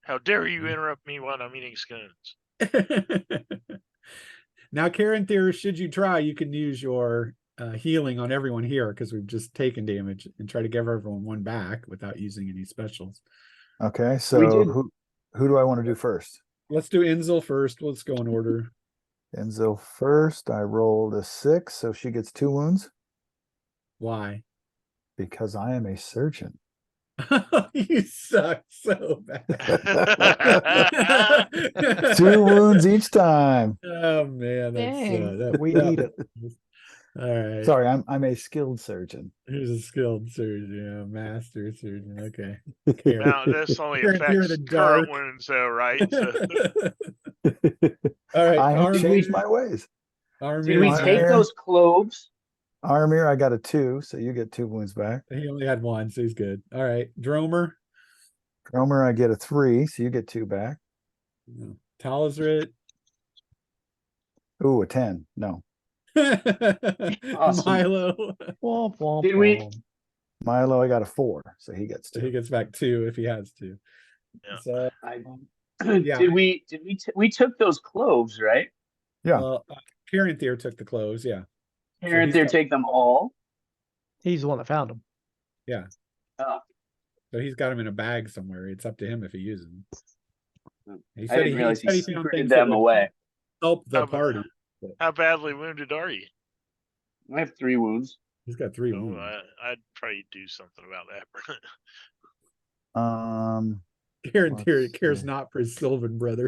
How dare you interrupt me when I'm eating scones? Now, Karen Theer, should you try, you can use your healing on everyone here because we've just taken damage and try to give everyone one back without using any specials. Okay, so who do I want to do first? Let's do Enzel first. Let's go in order. Enzo first. I rolled a 6, so she gets 2 wounds Why? because I am a surgeon. You suck so bad. 2 wounds each time. Oh man, that's We need it. All right. Sorry, I'm a skilled surgeon. Here's a skilled surgeon, a master surgeon. Okay. Now, this only Karen Theer in affects the current dark. wounds, though, right? So, All right. I have Armir, changed my ways. Did we Armir, take Armir. those cloves? Armir, I got a 2, so you get 2 wounds back. He only had one, so he's good. All right. Dromer. Cromer, I get a 3, so you get 2 back. Talazrit. Ooh, a 10. No. Awesome. Milo. Womp, womp, Did we- womp. Milo, I got a 4, so he gets So 2. he gets back 2 if he has to. Yeah. So Yeah. we took those cloves, right? Yeah. Karen Theer took the clothes, yeah. Karen he's Theer got- take them all. He's the one that found him. Oh, So he's got them in a bag somewhere. It's up to him if he uses them. He I said didn't realize he found secreted things that them would away. help the How- party. how badly wounded are you? I have 3 wounds. He's got 3 Oh, wounds. I'd probably do something about that. Karen Theer let's cares see. not for his Sylvan brother.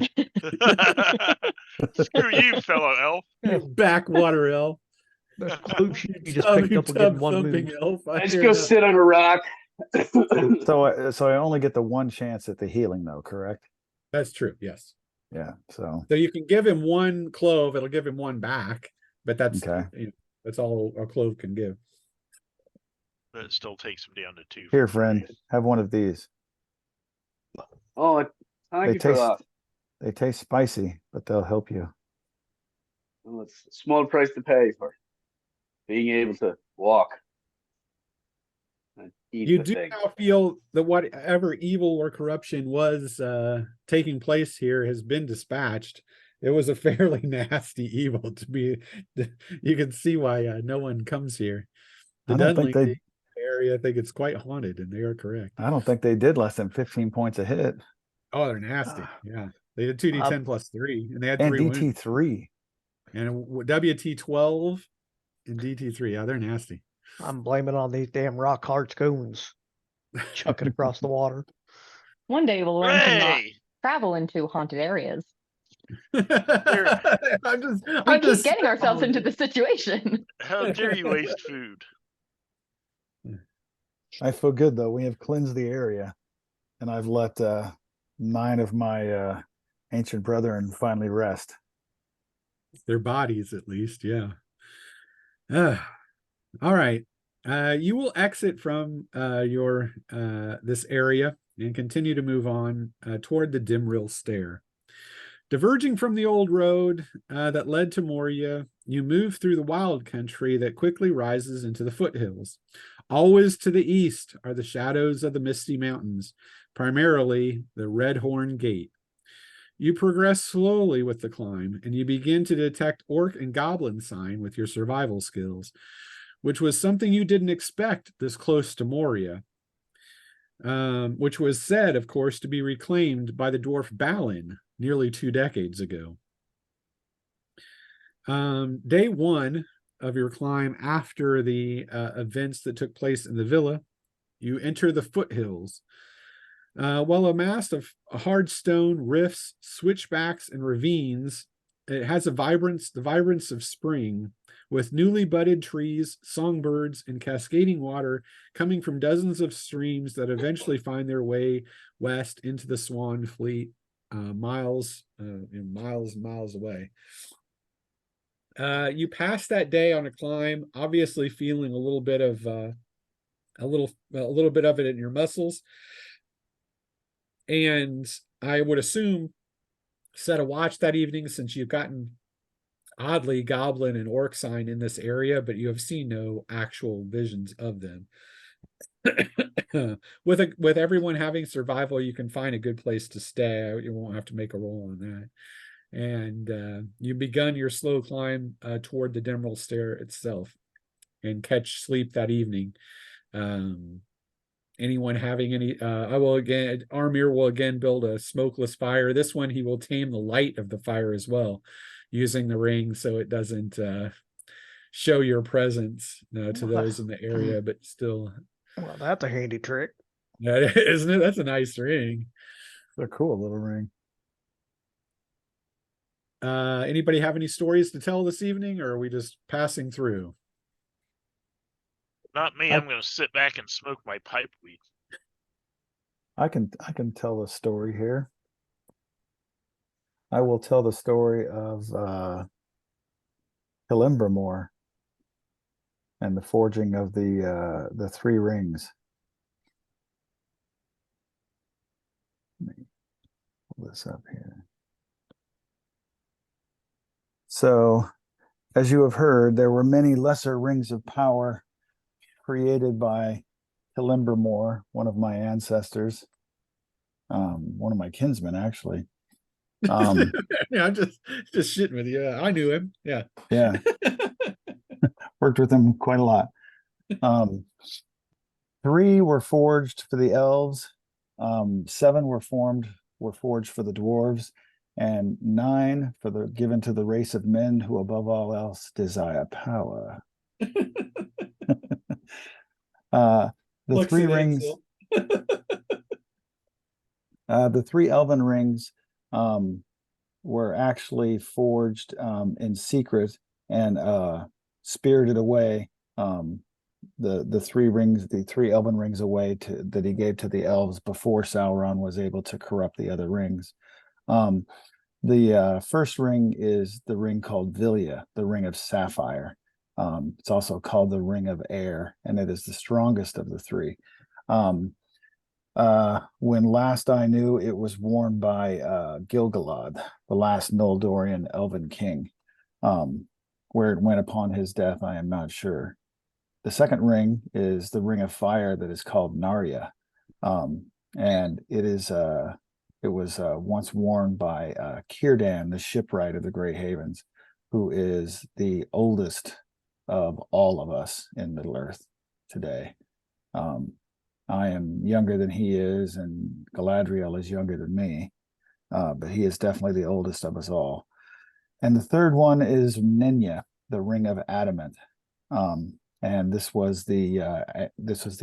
Screw you, fellow elf. You backwater elf. The cloak you just picked up will give him 1 thumping wound. elf. I just hear go that. sit on a rock. So I only get the 1 chance at the healing, though, correct? That's true, yes. Yeah. So So you can give him 1 clove, it'll give him 1 back, but that's Okay. That's all a clove can give. But it still takes him down to 2. here, friend, have one of these. Oh, thank They you for that. They taste spicy, but they'll help you. Well, it's a small price to pay for being able to walk and eat You the do thing. now feel that whatever evil or corruption was taking place here has been dispatched. It was a fairly nasty evil to be. You can see why no one comes here. The I don't think Dunley area, I think it's quite haunted, and they are correct. I don't think they did less than 15 points a hit. Oh, they're nasty. Yeah, they did 2d10 plus 3, and they had And 3 wounds. DT3. And WT12 and DT3. Yeah, they're nasty. I'm blaming it on these damn rock hard scones. Chuck it across the water. One day we'll learn to not Hey! travel into haunted areas. I'm We keep getting ourselves into this situation. How dare you waste food? I feel good, though. We have cleansed the area, and I've let 9 of my ancient brethren finally rest. Their bodies, at least, yeah. All right. You will exit from your this area and continue to move on toward the Dimrill Stair. Diverging from the old road that led to Moria, you move through the wild country that quickly rises into the foothills. Always to the east are the shadows of the misty mountains, primarily the Redhorn Gate. You progress slowly with the climb, and you begin to detect orc and goblin sign with your survival skills. which was something you didn't expect this close to Moria, which was said, of course, to be reclaimed by the dwarf Balin nearly 2 decades ago. Day 1 of your climb after the events that took place in the villa, you enter the foothills. Well amassed of hard stone, rifts, switchbacks, and ravines, it has the vibrance of spring, with newly budded trees, songbirds, and cascading water coming from dozens of streams that eventually find their way west into the Swan Fleet, miles and miles away. You pass that day on a climb, obviously feeling a little bit of it in your muscles, and I would assume set a watch that evening, since you've gotten oddly goblin and orc sign in this area, but you have seen no actual visions of them. With everyone having survival, you can find a good place to stay. You won't have to make a roll on that. And you've begun your slow climb toward the Demerald Stair itself, and catch sleep that evening. Anyone having any, Armir will again build a smokeless fire. This one, he will tame the light of the fire as well, using the ring so it doesn't show your presence to those in the area, but still. Well, that's a handy trick. Isn't it? That's a nice ring. They're cool little ring. Anybody have any stories to tell this evening, or are we just passing through? Not me. I'm going to sit back and smoke my pipe weed. I can tell the story here. I will tell the story of Hilembramore and the forging of the 3 rings. Let me pull this up here. So, as you have heard, there were many lesser rings of power created by Hilembramore, one of my ancestors, one of my kinsmen, actually. Yeah, I'm just shitting with you. I knew him. Yeah. Yeah. Worked with him quite a lot. 3 were forged for the elves. 7 were forged for the dwarves, and 9 given to the race of men who above all else desire power. The 3 rings, the 3 elven rings were actually forged in secret and spirited away, the 3 rings, the 3 elven rings away that he gave to the elves before Sauron was able to corrupt the other rings. The first ring is the ring called Vilya, the ring of sapphire. It's also called the ring of air, and it is the strongest of the 3. When last I knew, it was worn by Gil-galad, the last Noldorian elven king. Where it went upon his death, I am not sure. The second ring is the ring of fire that is called Narya, and it was once worn by Círdan, the shipwright of the Grey Havens, who is the oldest of all of us in Middle Earth today. I am younger than he is, and Galadriel is younger than me, but he is definitely the oldest of us all. And the third one is Nenya, the ring of adamant. And this was the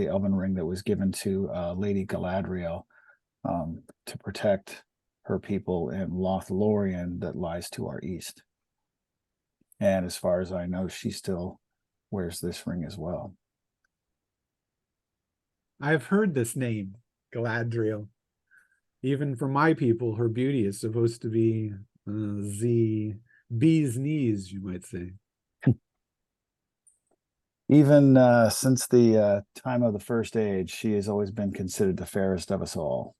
elven ring that was given to Lady Galadriel to protect her people in Lorien that lies to our east. And as far as I know, she still wears this ring as well. I've heard this name, Galadriel. Even for my people, her beauty is supposed to be the bee's knees, you might say. Even since the time of the First Age, she has always been considered the fairest of us all.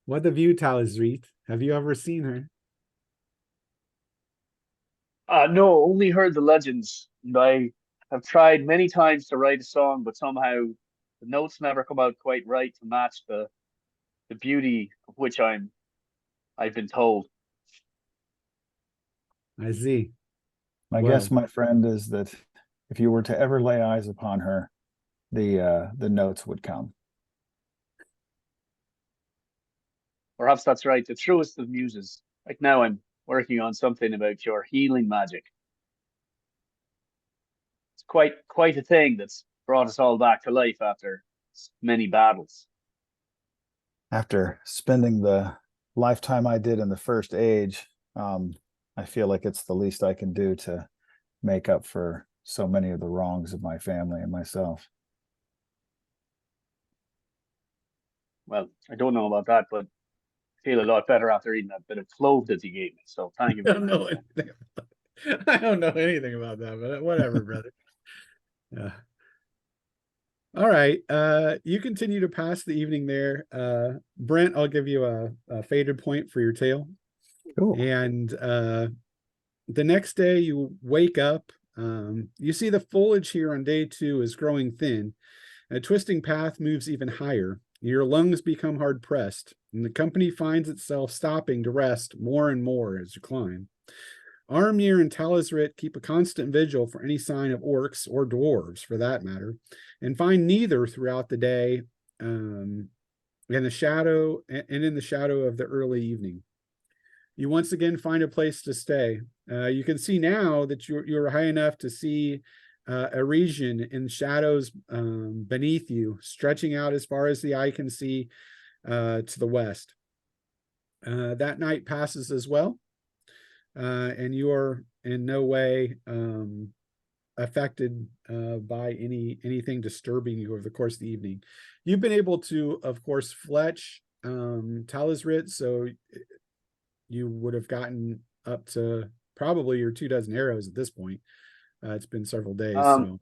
What of you, Talisreath? Have you ever seen her? No, only heard the legends. And I have tried many times to write a song, but somehow the notes never come out quite right to match the beauty of which I've been told. I see. My guess, my friend, is that if you were to ever lay eyes upon her, the notes would come. Perhaps that's right. The truest of muses. Like now I'm working on something about your healing magic. It's quite a thing that's brought us all back to life after many battles. After spending the lifetime I did in the First Age, I feel like it's the least I can do to make up for so many of the wrongs of my family and myself. Well, I don't know about that, but I feel a lot better after eating that bit of clove that you gave me. So thank you very much. I don't know anything about that, but whatever, brother. Yeah. All right. You continue to pass the evening there. Brent, I'll give you a faded point for your tale. Cool. And the next day you wake up. You see the foliage here on day 2 is growing thin. A twisting path moves even higher. Your lungs become hard pressed, and the company finds itself stopping to rest more and more as you climb. Armir and Talisrit keep a constant vigil for any sign of orcs or dwarves, for that matter, and find neither throughout the day, in the shadow of the early evening. You once again find a place to stay. You can see now that you're high enough to see Eregion in shadows beneath you, stretching out as far as the eye can see to the west. That night passes as well. And you are in no way affected by anything disturbing you over the course of the evening. You've been able to, of course, fletch Talisrit, so you would have gotten up to probably your 24 arrows at this point. It's been several days. So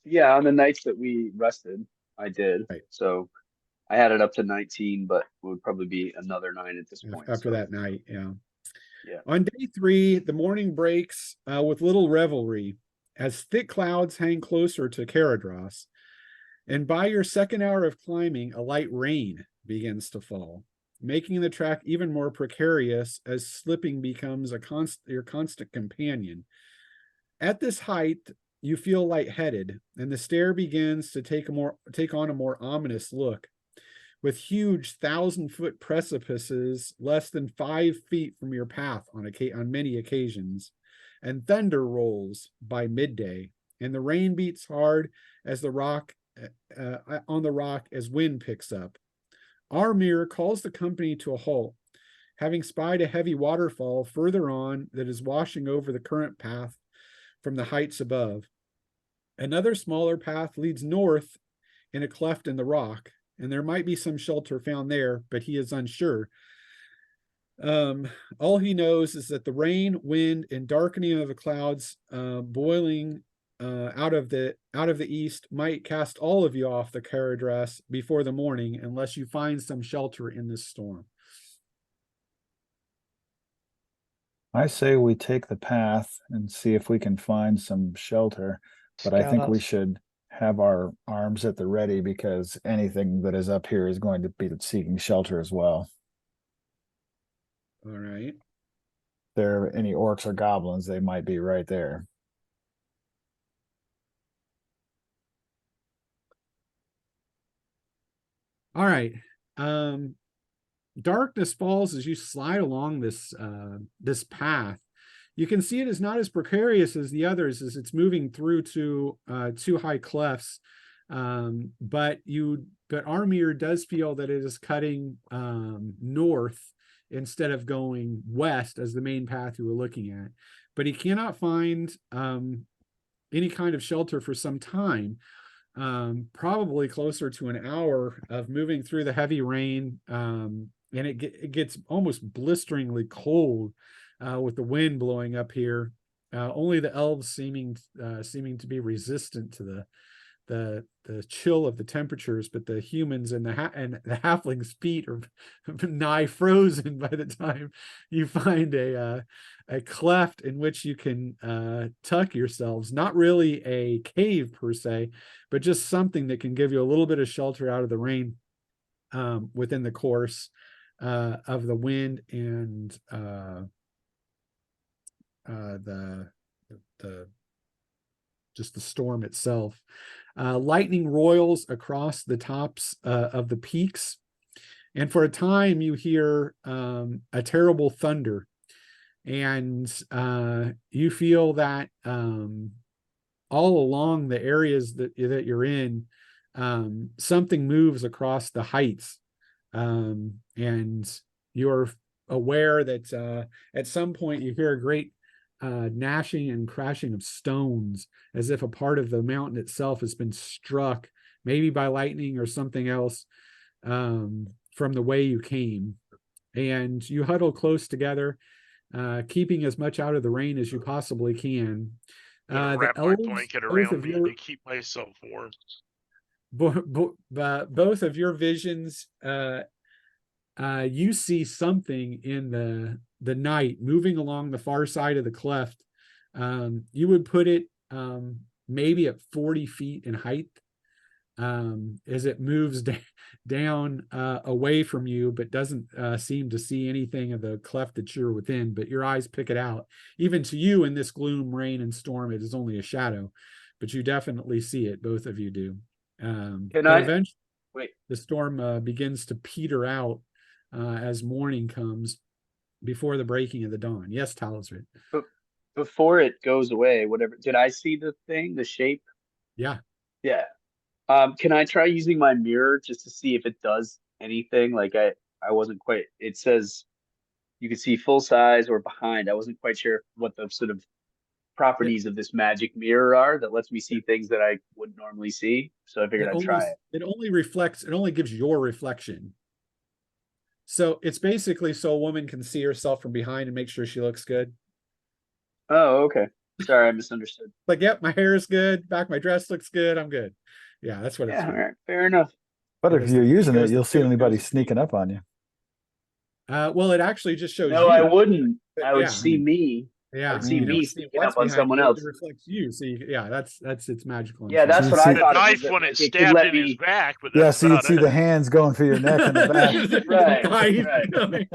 yeah, on the nights that we rested, I did. Right. So I had it up to 19, but it would probably be another 9 at this point. After that night, yeah. Yeah. On day 3, the morning breaks with little revelry as thick clouds hang closer to Caradros. And by your second hour of climbing, a light rain begins to fall, making the track even more precarious as slipping becomes your constant companion. At this height, you feel lightheaded, and the stair begins to take on a more ominous look. With huge 1,000-foot precipices less than 5 feet from your path on many occasions, and thunder rolls by midday, and the rain beats hard as the rock on the rock as wind picks up. Armir calls the company to a halt, having spied a heavy waterfall further on that is washing over the current path from the heights above. Another smaller path leads north in a cleft in the rock, and there might be some shelter found there, but he is unsure. All he knows is that the rain, wind, and darkening of the clouds boiling out of the east might cast all of you off the Caradros before the morning, unless you find some shelter in this storm. I say we take the path and see if we can find some shelter, but I think we should have our arms at the ready because anything that is up here is going to be seeking shelter as well. All right. If there are any orcs or goblins, they might be right there. All right. Darkness falls as you slide along this path. You can see it is not as precarious as the others as it's moving through two high clefts. But Armir does feel that it is cutting north instead of going west as the main path you were looking at. But he cannot find any kind of shelter for some time. Probably closer to an hour of moving through the heavy rain, and it gets almost blisteringly cold with the wind blowing up here. Only the elves seeming to be resistant to the chill of the temperatures, but the humans and the halflings' feet are nigh frozen by the time you find a cleft in which you can tuck yourselves. Not really a cave per se, but just something that can give you a little bit of shelter out of the rain within the course of the wind and the just the storm itself. Lightning roils across the tops of the peaks. And for a time, you hear a terrible thunder. And you feel that all along the areas that you're in, something moves across the heights. And you're aware that at some point you hear a great gnashing and crashing of stones, as if a part of the mountain itself has been struck, maybe by lightning or something else, from the way you came. And you huddle close together, keeping as much out of the rain as you possibly can. Wrap my blanket around me to keep myself warm. Both of your visions, you see something in the night moving along the far side of the cleft. You would put it maybe at 40 feet in height, as it moves down away from you, but doesn't seem to see anything of the cleft that you're within, but your eyes pick it out. Even to you in this gloom, rain, and storm, it is only a shadow, but you definitely see it. Both of you do. Eventually, the storm begins to peter out as morning comes before the breaking of the dawn. Yes, Talosrit. But before it goes away, whatever, did I see the thing, the shape? Yeah. Yeah. Can I try using my mirror just to see if it does anything? Like I wasn't quite, it says you can see full size or behind. I wasn't quite sure what the sort of properties of this magic mirror are that lets me see things that I wouldn't normally see. So I figured I'd try it. It only reflects, it only gives your reflection. So it's basically so a woman can see herself from behind and make sure she looks good. Oh, okay. Sorry, I misunderstood. Like, yep, my hair is good. Back of my dress looks good. I'm good. Yeah, that's what it's. Yeah, all right, fair enough. But if you're using it, you'll see anybody sneaking up on you. Well, it actually just shows. No, you. I wouldn't. I would see me. Yeah, I would see me sneaking up on someone else. It reflects you. So that's its magical. Yeah, that's what I thought. The knife when it stabbed in his back, but yeah, so you'd see the hands going through your neck and the back. Right.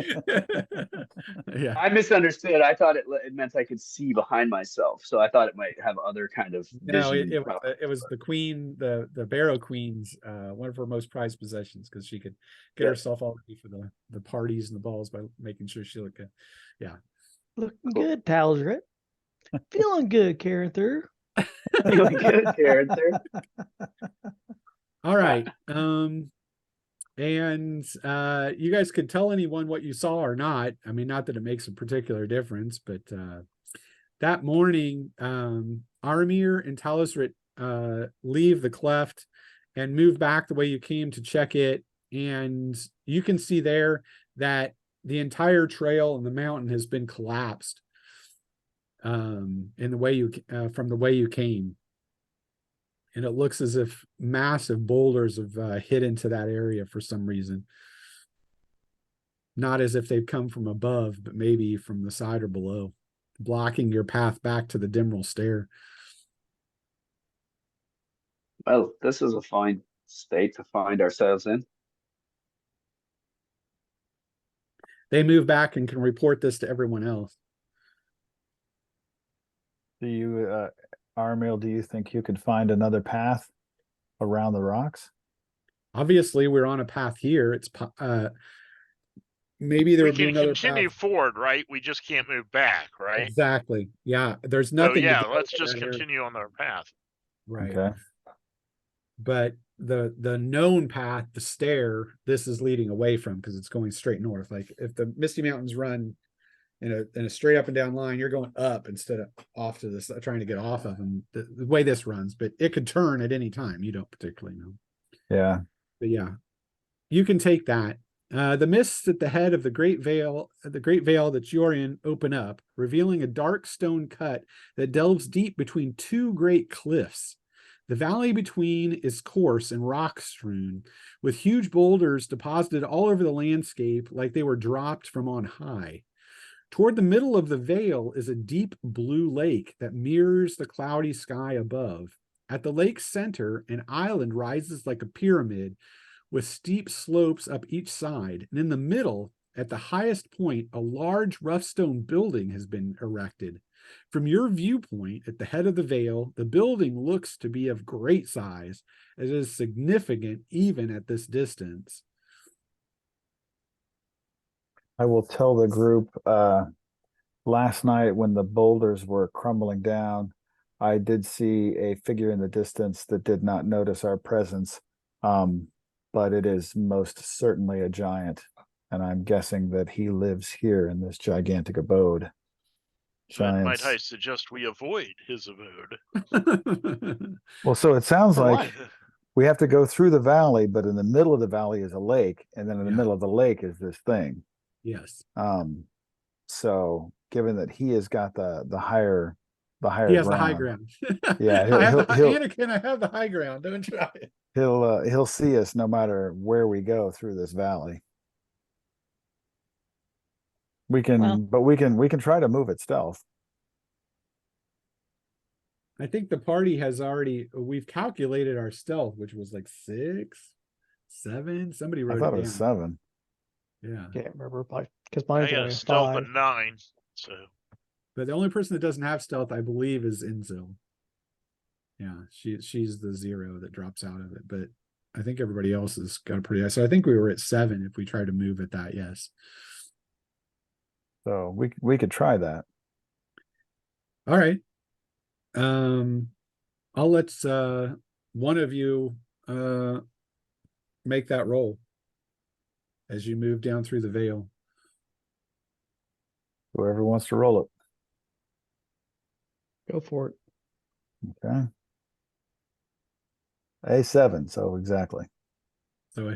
Yeah, I misunderstood. I thought it meant I could see behind myself, so I thought it might have other kind of vision. No, it was the queen, the Barrow Queen's one of her most prized possessions, because she could get herself all ready for the parties and the balls by making sure she looked good. Yeah. Looking good, Talosrit. Feeling good, Caranther. Feeling good, Caranther. All right. And you guys could tell anyone what you saw or not. I mean, not that it makes a particular difference, but that morning, Armir and Talosrit leave the cleft and move back the way you came to check it. And you can see there that the entire trail and the mountain has been collapsed in the way from the way you came. And it looks as if massive boulders have hit into that area for some reason. Not as if they've come from above, but maybe from the side or below, blocking your path back to the Dimral Stair. Well, this is a fine state to find ourselves in. They move back and can report this to everyone else. Do you, Armil, do you think you could find another path around the rocks? Obviously, we're on a path here. It's maybe there would be another continue path forward, right? We just can't move back, right? Exactly. Yeah, there's nothing. So, yeah, let's just continue on our path. Right. Okay. But the known path, the stair, this is leading away from, because it's going straight north. Like if the Misty Mountains run in a straight up and down line, you're going up instead of off to this, trying to get off of them. The way this runs, but it could turn at any time. You don't particularly know. Yeah. But yeah, you can take that. The mists at the head of the great veil that you're in open up, revealing a dark stone cut that delves deep between two great cliffs. The valley between is coarse and rock-strewn, with huge boulders deposited all over the landscape like they were dropped from on high. Toward the middle of the vale is a deep blue lake that mirrors the cloudy sky above. At the lake's center, an island rises like a pyramid, with steep slopes up each side, and in the middle, at the highest point, a large rough stone building has been erected. From your viewpoint at the head of the vale, the building looks to be of great size, as it is significant even at this distance. I will tell the group, last night when the boulders were crumbling down, I did see a figure in the distance that did not notice our presence. But it is most certainly a giant, and I'm guessing that he lives here in this gigantic abode. Then might Giants. I suggest we avoid his abode? Well, so it sounds For like what? we have to go through the valley, but in the middle of the valley is a lake, and then in the Yeah. middle of the lake is this thing. Yes. So given that he has got the higher He has the high ground. Yeah, Anakin, I have the high ground. Don't try it. he'll see us no matter where we go through this valley. We can, Well- but we can try to move at stealth. I think the party has already, we've calculated our stealth, which was like 6, 7. Somebody I wrote thought it it was down. 7. Yeah. Can't remember, because I mine's got only a a stealth 5. of 9, so But the only person that doesn't have stealth, I believe, is Enzo. Yeah, she's the 0 that drops out of it. But I think everybody else has got a pretty high. So I think we were at 7 if we try to move at that. Yes. So we could try that. All right. I'll let one of you make that roll as you move down through the vale. Whoever wants to roll Go for it. it. Okay. A7, so exactly. So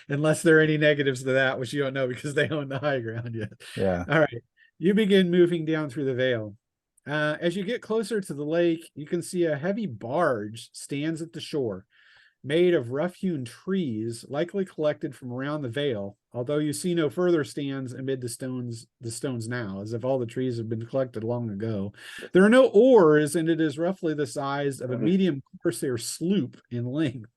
unless there are any negatives to that, which you don't know because they own the high ground yet. Yeah. All right. You begin moving down through the vale. As you get closer to the lake, you can see a heavy barge stands at the shore, made of rough-hewn trees, likely collected from around the vale, although you see no further stands amid the stones now, as if all the trees have been collected long ago. There are no oars, and it is roughly the size of a medium corsair sloop in length,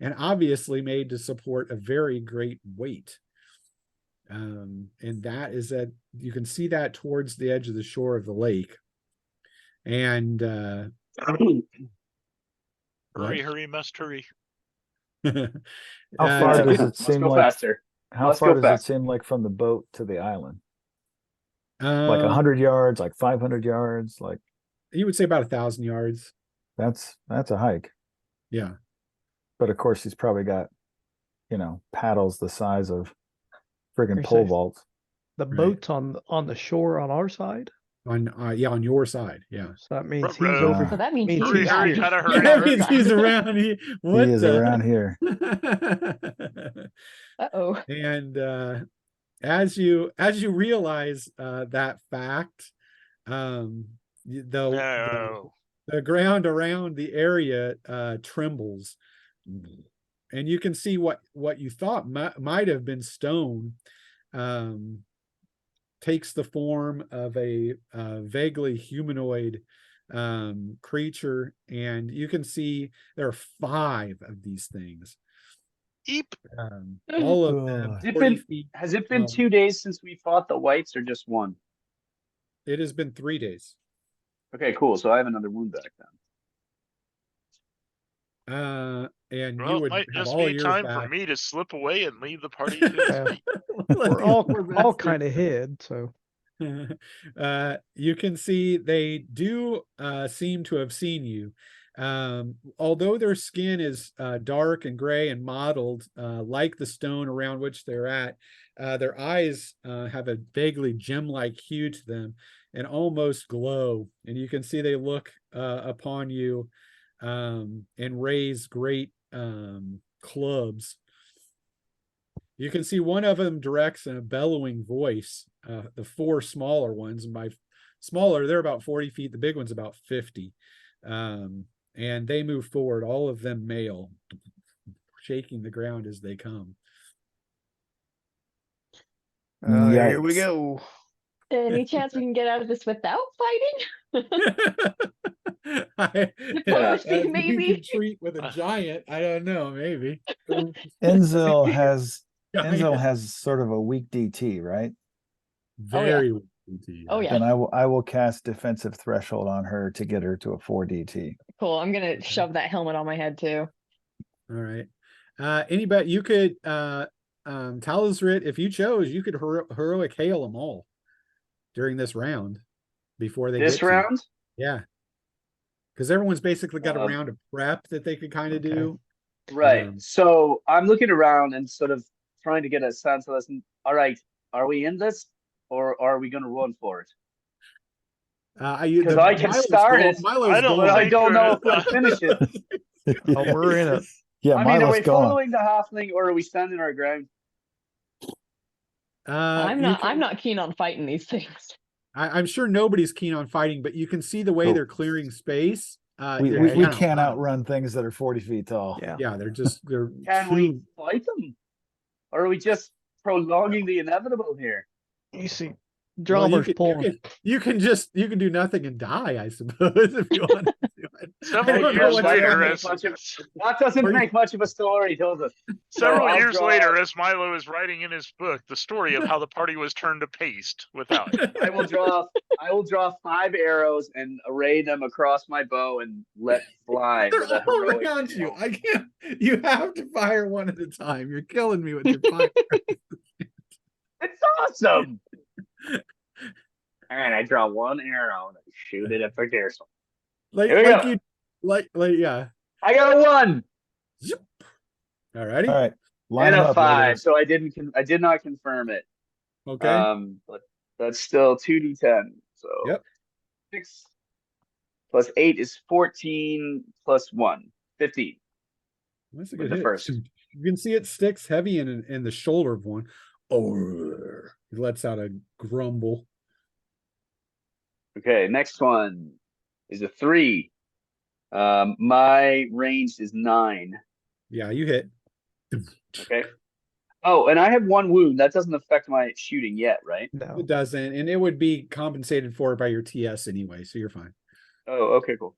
and obviously made to support a very great weight. And that is that you can see that towards the edge of the shore of the lake. And hurry, must hurry. How far does it Must seem go like? faster. How Must far go does it faster. seem like from the boat to the island? Like 100 yards, like 500 yards, like you would say about 1,000 yards. that's a hike. Yeah. But of course, he's probably got, paddles the size of friggin' You're pole saying- vaults. The Right. boat's on the shore on our side, On your side. Yeah. so that means he's Ruh-roh. over. So that means Means he's he's hurry, around. gotta hurry, That hurry. means he's around here. What He is the- around here. Uh-oh. And as you realize that fact, the No. ground around the area trembles, and you can see what you thought might have been stone takes the form of a vaguely humanoid creature, and you can see there are 5 of these things. Eep. All of them Ugh. 40 feet. Has it been Um, 2 days since we fought the whites or just 1? It has been 3 days. Okay, cool. So I have another wound back then. And you Well, it would might have just all be yours time back. for me to slip away and leave the party to its Yeah. fate. We're all kind of hid, so You can see they do seem to have seen you. Although their skin is dark and gray and mottled like the stone around which they're at, their eyes have a vaguely gem-like hue to them and almost glow. And you can see they look upon you and raise great clubs. You can see one of them directs in a bellowing voice, the 4 smaller ones, and by smaller, they're about 40 feet. The big one's about 50. And they move forward, all of them male, shaking the ground as they come. here we Yikes. go. Any chance we can get out of this without fighting? Diplomacy, maybe? Treat with a giant. I don't know, maybe. Enzo has Enzo has sort of a weak DT, right? Very. Oh yeah. Then I will cast defensive threshold on her to get her to a 4 DT. Cool. I'm gonna shove that helmet on my head too. All right. Anybody, you could Talosrit, if you chose, you could heroic hail them all during this round before they This get to you. round? Yeah. Because everyone's basically got a round of prep that they could kind of do. Right. So I'm looking around and sort of trying to get a sense of this. All right, are we in this or are we going to run for it? Because I can start it, but I don't know if we'll finish it. Oh, we're in it. Yeah, I mean, are we going. following the halfling or are we standing our ground? I'm not keen on fighting these things. I'm sure nobody's keen on fighting, but you can see the way they're clearing space. We can't outrun things that are 40 feet tall. Yeah, they're Can we fight them? Or are we just prolonging the inevitable here? You see, Drummer's pulling. You can do nothing and die, I suppose, if you want to do it. Several years later, that doesn't make much of a story, does it? Several years later, as Milo is writing in his book the story of how the party was turned to paste without him. I will draw 5 arrows and array them across my bow and let fly. They're all around you. I can't. You have to fire one at a time. You're killing me with your fire. It's awesome. All right, I draw 1 arrow and I shoot it at the castle. Yeah. I got a 1. All righty. All right. And a 5. So I did not confirm it. Okay. But that's still 2d10. So 6 plus 8 is 14 plus 1, 15. That's a good hit. First. You can see it sticks heavy in the shoulder of one. He lets out a grumble. Okay, next one is a 3. My range is 9. Yeah, you hit. Okay. Oh, and I have 1 wound. That doesn't affect my shooting yet, right? No, it doesn't, and it would be compensated for by your TS anyway, so you're fine. Oh, okay, cool.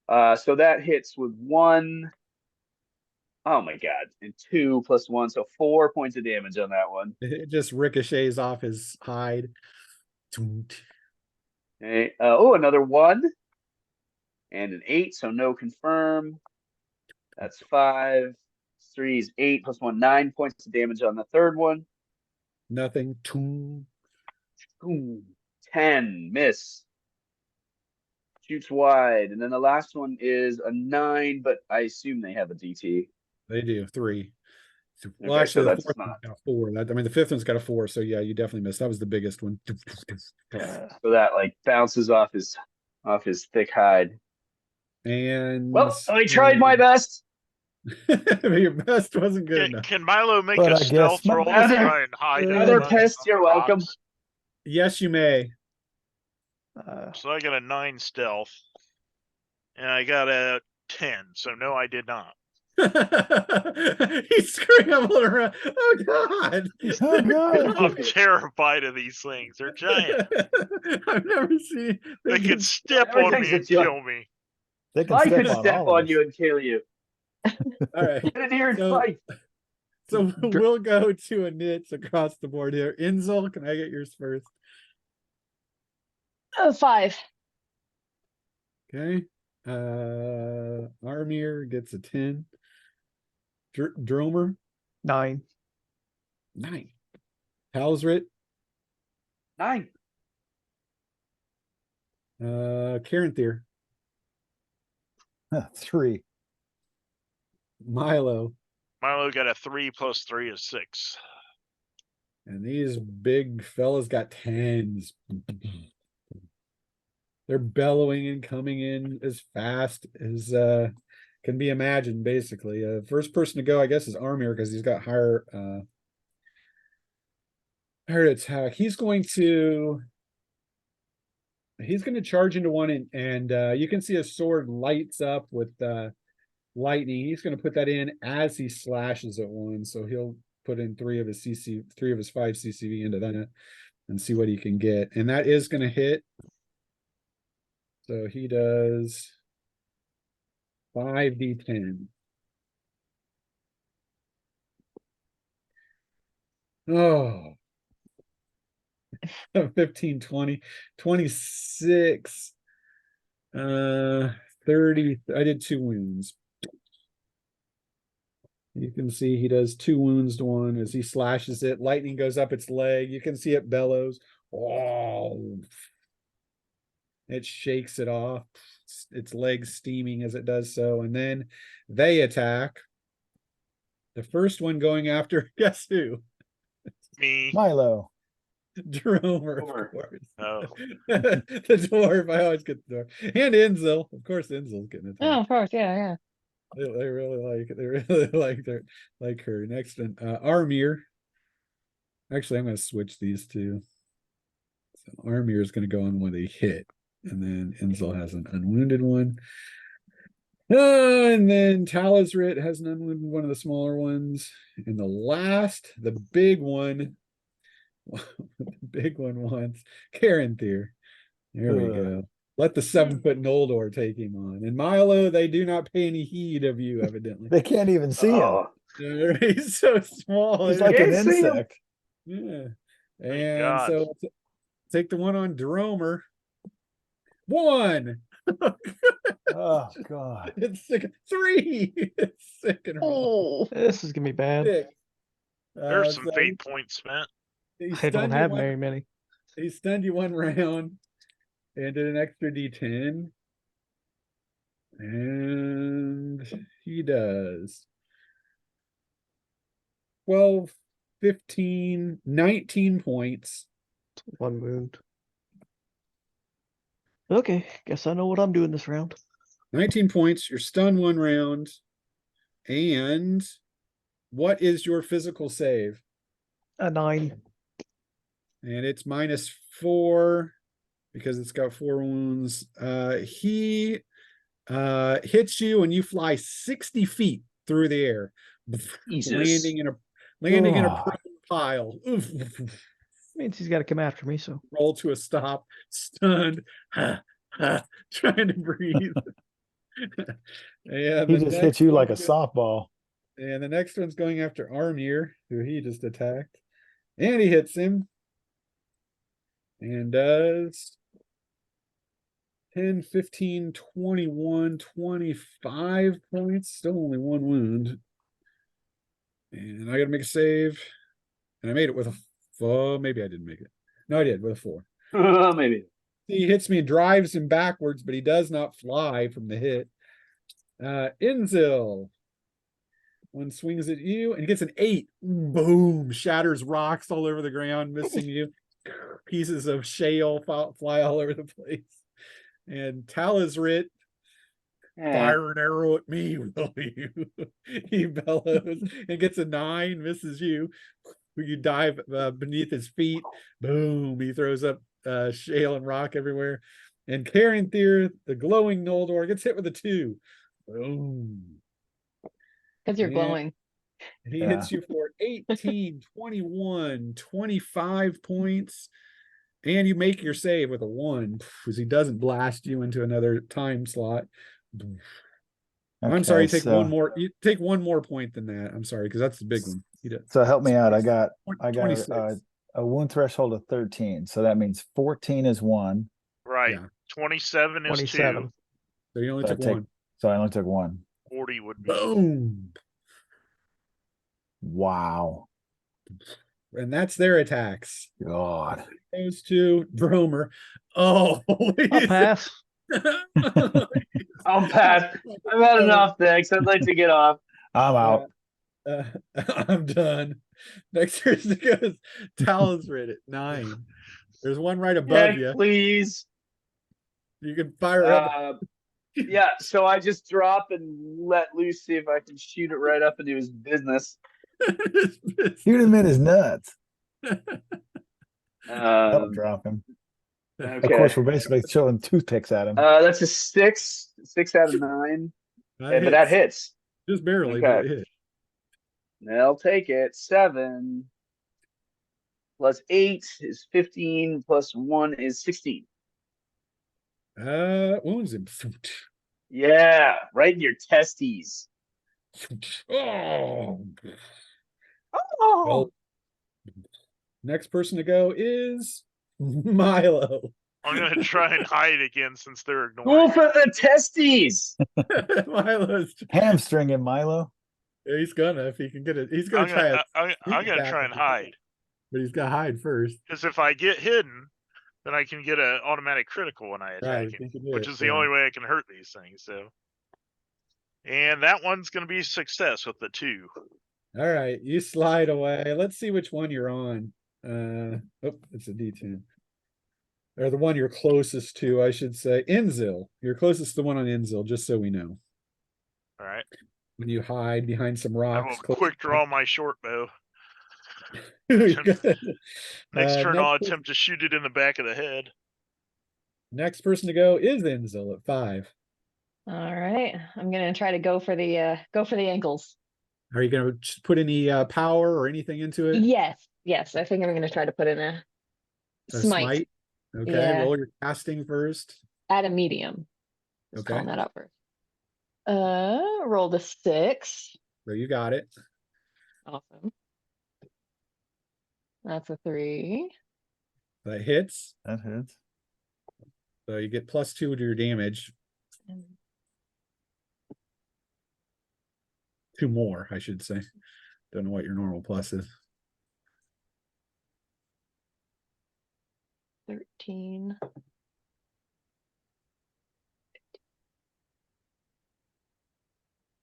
So that hits with 1. Oh my god! And 2 plus 1, so 4 points of damage on that one. It just ricochets off his hide. Okay. Another 1 and an 8, so no confirm. That's 5. 3 is 8 plus 1, 9 points of damage on the third one. Nothing. 10, miss. Shoots wide, and then the last one is a 9, but I assume they have a DT. They do 3. Well, Okay, actually, so the that's fourth not one's got a 4. The fifth one's got a 4. So yeah, you definitely missed. That was the biggest one. So that like bounces off his thick hide. And well, I tried my best. Your best wasn't good enough. Can Milo make a stealth roll to try and hide? Another test. You're welcome. Yes, you may. So I got a 9 stealth, and I got a 10. So no, I did not. He's scrambling around. Oh god! Oh god! I'm terrified of these things. They're giant. I've never seen. They could step on me and kill me. They can I could step on you and kill you. All right. Get in here and fight. So we'll go to a nits across the board here. Inzel, can I get yours first? 5. Okay. Armir gets a 10. Dromer? 9. 9. Talsrit? 9. Caranthier? 3. Milo got a 3 plus 3 is 6. And these big fellas got 10s. They're bellowing and coming in as fast as can be imagined, basically. First person to go, I guess, is Armir because he's got higher attack. He's going to charge into one, and you can see his sword lights up with lightning. He's going to put that in as he slashes at one, so he'll put in 3 of his 5 CCV into that and see what he can get, and that is going to hit. So he does 5d10. Oh. 15, 20, 26. 30. I did 2 wounds. You can see he does 2 wounds to one as he slashes it. Lightning goes up its leg. You can see it bellows. Oh. It shakes it off. Its legs steaming as it does so. And then they attack. The first one going after, guess who? Me. Milo. Dromer, of Dromer. course. Oh. The dwarf. I always get the dwarf. And Inzil. Of course, Inzil's getting attacked. Oh, of course, yeah. They really like it. They really like her. Next one, Armir. Actually, I'm going to switch these two. So Armir is going to go on with a hit, and then Inzil has an unwounded one. And then Talisrit has an unwounded one of the smaller ones. And the last, the big one, the big one wants Caranthir. There we go. Let the 7-foot Noldor take him on. And Milo, they do not pay any heed of you, evidently. They can't even see him. He's so small. He's like an Can't see him. insect. Yeah. Thank And God. so take the one on Dromer. 1. Oh God. It's sick. 3. It's sick and Oh, This is gonna be bad. 6. There's some so fate points spent. he I don't stunned you have one- very many. He stunned you 1 round and did an extra D10. And he does 12, 15, 19 points. 1 wound. Okay, guess I know what I'm doing this round. 19 points. You're stunned 1 round. And what is your physical save? A 9. And it's -4 because it's got 4 wounds. He hits you and you fly 60 feet through the air, Jesus. landing in a Oh. prone pile. Oof. Means he's got to come after me. So Roll to a stop, stunned, trying to breathe. And He the just next hits you like a one- softball. And the next one's going after Armir, who he just attacked. And he hits him. And does 10, 15, 21, 25 points. Still only 1 wound. And I got to make a save. And I made it with a 4. Maybe I didn't make it. No, I did with a 4. Maybe. He hits me and drives him backwards, but he does not fly from the hit. Inzil. One swings at you and he gets an 8. Boom. Shatters rocks all over the ground, missing you. Pieces of shale fly all over the place. And Talisrit, fire an arrow at me, will you? He bellows and gets a 9, misses you. You dive beneath his feet. Boom. He throws up shale and rock everywhere. And Caranthir, the glowing Noldor, gets hit with a 2. Boom. because you're Yeah. glowing. He Yeah. hits you for 18, 21, 25 points. And you make your save with a 1 because he doesn't blast you into another time slot. I'm sorry, Okay, take one more. You take 1 more point than that. I'm sorry, because that's the big one. He does. So help me out. I got 26. a wound threshold of 13. So that means 14 is 1. Right. Yeah. 27 is 27. 2. So you only So I took take- 1. So I only took 1. 40 would be. Boom. Wow. And that's their attacks. God. Goes to Dromer. Oh, I'll pass. I'll pass. I've had enough, thanks. I'd like to get off. I'm out. I'm done. Next person goes Talisrid at 9. There's one right above you. Please. You can fire up. Yeah, so I just drop and let loose, see if I can shoot it right up into his business. Shoot him in his nuts. That'll Um, drop him. okay. Of course, we're basically throwing toothpicks at him. That's a 6 out of 9. But that hits. Just barely, Okay. but it hit. I'll take it. 7 plus 8 is 15 plus 1 is 16. Wounds him. Yeah, right in your testes. Oh. Oh, Next person to go is Milo. I'm gonna try and hide again since they're ignoring. Wolf of the testes. Milo's Hamstringing Milo. he's gonna if he can get it. He's gonna try it. I'm gonna try and hide. But he's got to hide first. Because if I get hidden, then I can get an automatic critical when I attack him, which is the only way I can hurt these things. So, and that one's going to be a success with the 2. All right, you slide away. Let's see which one you're on. Oh, it's a D10. Or the one you're closest to, I should say. Edhil. You're closest to the one on Edhil, just so we know. All right. When you hide behind some I rocks. will quick draw my short bow. Good. Next turn, I'll next attempt to shoot it in the back of the head. Next person to go is Edhil at 5. All right. I'm gonna try to go for the ankles. Are you gonna put any power or anything into it? Yes. I think I'm gonna try to put in a smite. Okay, Yeah. roll your casting first. At a medium. Just Okay. calling that out first. Rolled a 6. So you got it. Awesome. That's a 3. That hits. That hits. So you get +2 to your damage. 2 more, I should say. Don't know what your normal plus is. 13.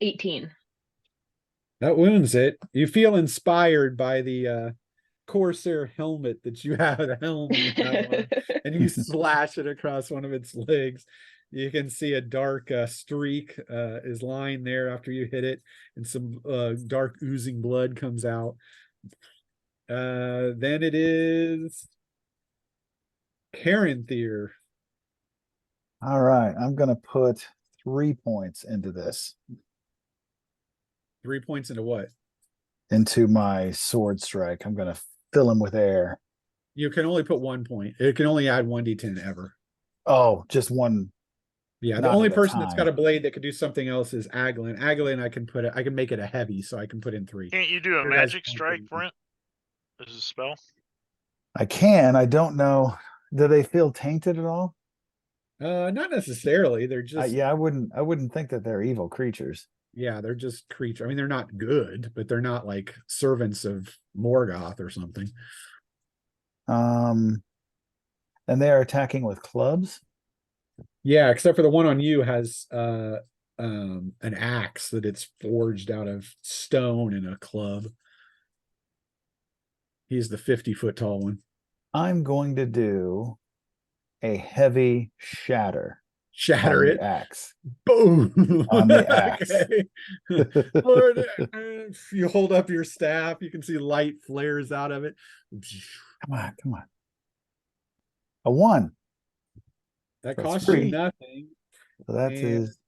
18. That wounds it. You feel inspired by the Corsair helmet that you have, the helm you have on, and you slash it across one of its legs. You can see a dark streak is lying there after you hit it, and some dark oozing blood comes out. Then it is Caranthir. All right, I'm gonna put 3 points into this. 3 points into what? Into my sword strike. I'm gonna fill him with air. You can only put 1 point. It can only add 1d10 ever. Oh, just one. Yeah, the Not only at a person that's got time. a blade that could do something else is Aglin. Aglin, I can make it a heavy, so I can put in 3. Can't you do a Your guys' magic strike, Brent? This is a spell. I can. I don't know. Do they feel tainted at all? Not necessarily. They're just Yeah, I wouldn't think that they're evil creatures. yeah, they're just creature. I mean, they're not good, but they're not like servants of Morgoth or something. And they're attacking with clubs. Yeah, except for the one on you has an axe that it's forged out of stone and a club. He's the 50-foot tall one. I'm going to do a heavy shatter. Shatter on it. the axe. Boom. On the axe. Okay. Lord, if you hold up your staff, you can see light flares out of it. Come on. A 1. That That's costs free. you nothing. So that And- is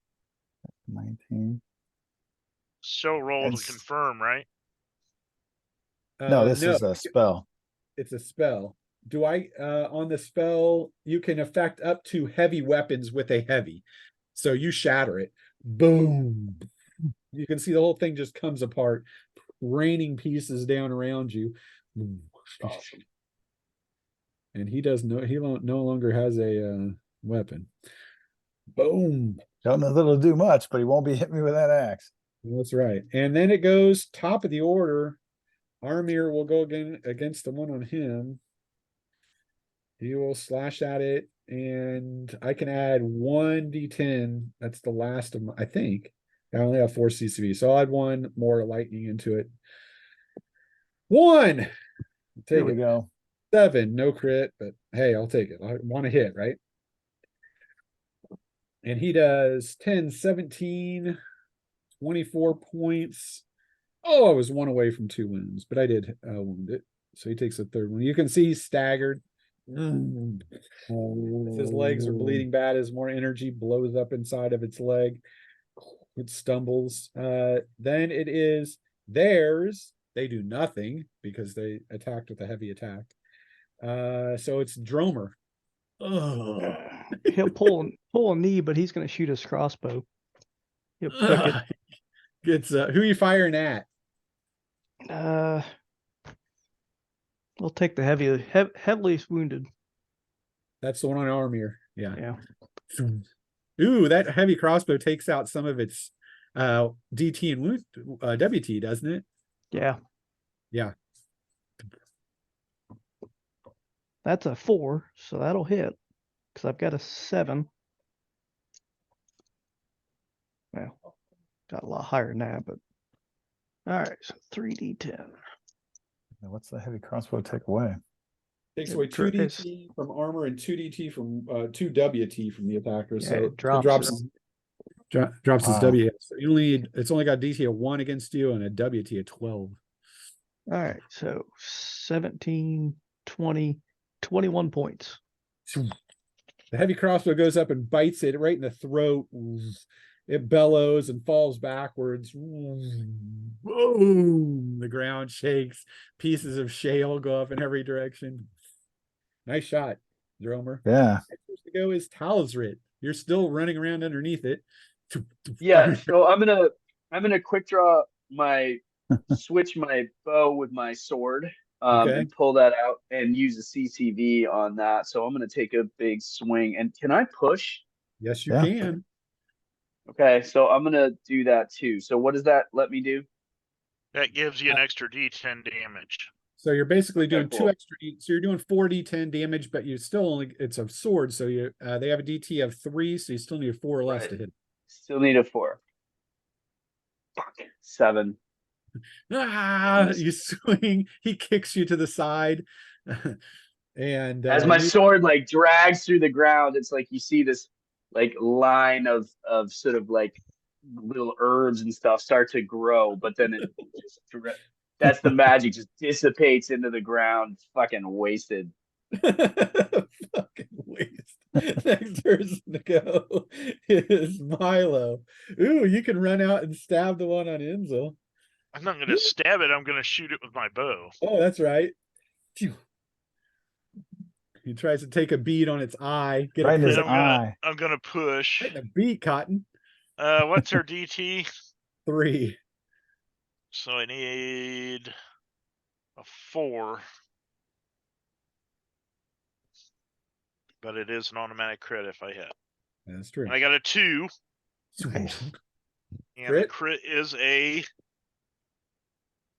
19. So roll And to confirm, right? No, this is a spell. It's a spell. Do I on the spell you can affect up to heavy weapons with a heavy. So you shatter it. Boom. You can see the whole thing just comes apart, raining pieces down around you. And he no longer has a weapon. Boom. Don't know that it'll do much, but he won't be hitting me with that axe. That's right. And then it goes top of the order. Armir will go against the one on him. He will slash at it, and I can add 1d10. That's the last of my, I think. I only have 4 CCV, so I'll add 1 more lightning into it. 1! Here Take we it. go. 7, no crit, but hey, I'll take it. I want to hit, right? And he does 10, 17, 24 points. Oh, I was 1 away from 2 wounds, but I did wound it. So he takes a 3rd one. You can see he's staggered. His legs are bleeding bad as more energy blows up inside of its leg. It stumbles. Then it is theirs. They do nothing because they attacked with a heavy attack. So it's Dromer. He'll pull a knee, but he's going to shoot his crossbow. He'll pick it. Gets who are you firing at? Let's We'll take the heavily wounded. That's the one on Armir. Yeah. Yeah. Ooh, that heavy crossbow takes out some of its DT and wound WT, doesn't it? Yeah. Yeah. That's a 4, so that'll hit. Because I've got a 7. Well, got a lot higher than that, but all right, so 3d10. Now, what's the heavy crossbow take away? Takes away 2 DT from armor and 2 DT from 2 WT from the attacker. Yeah, So it it drops drops his Wow. W. So you only it's only got DT of 1 against you and a WT of 12. All right, so 17, 20, 21 points. The heavy crossbow goes up and bites it right in the throat. It bellows and falls backwards. Boom! The ground shakes. Pieces of shale go up in every direction. Nice shot, Dromer. Yeah. Next to go is Talsrit. You're still running around underneath it. Yeah, so I'm gonna quick draw switch my bow with my sword, Okay. and pull that out and use a CCV on that. So I'm gonna take a big swing. And can I push? Yes, you Yeah. can. Okay, so I'm gonna do that too. So what does that let me do? That gives you an extra D10 damage. So you're basically Okay, doing cool. 2 extra. So you're doing 4d10 damage, but you still only it's a sword. So you they have a DT of 3, so you still need a 4 or less Right. to hit. Still need a 4. Fuck. 7. You swing. He kicks you to the side, and As my you- sword like drags through the ground, it's like you see this like line of sort of like little herbs and stuff start to grow, but then it just that's the magic, just dissipates into the ground, fucking wasted. fucking waste. Next person to go is Milo. Ooh, you can run out and stab the one on Enzel. I'm not going to stab it. I'm going to shoot it with my bow. Oh, that's right. Phew. He tries to take a bead on its eye. Get Right in a his crit. eye. I'm going to push. Right in the beat, Cotton. What's her DT? 3. So I need a 4. But it is an automatic crit if I hit. That's true. And I got a 2. Nice. And Crit? the crit is a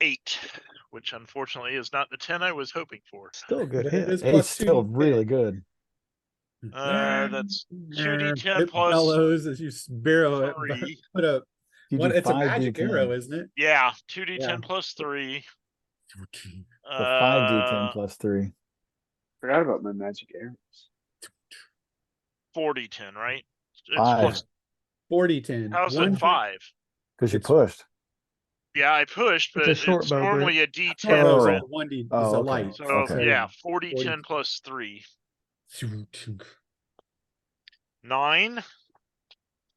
8, which unfortunately is not the 10 I was hoping for. Still a good But it hit. is It's plus still 2. really good. That's 2d10 It plus bellows as you barrel it. 3. Put a You one. do It's a 5 magic D10. arrow, isn't it? Yeah, 2d10 Yeah. plus 3. So 5 D10 plus 3. Forgot about my magic arrows. 4d10, right? It's 5. plus. 40-10. How's One it 5? Because you It's- pushed. Yeah, I pushed, but It's a short bow, normally a Oh, D10. so right? 1D is Oh, a okay. light. So Okay. yeah, 40. 40-10 plus 3. 9,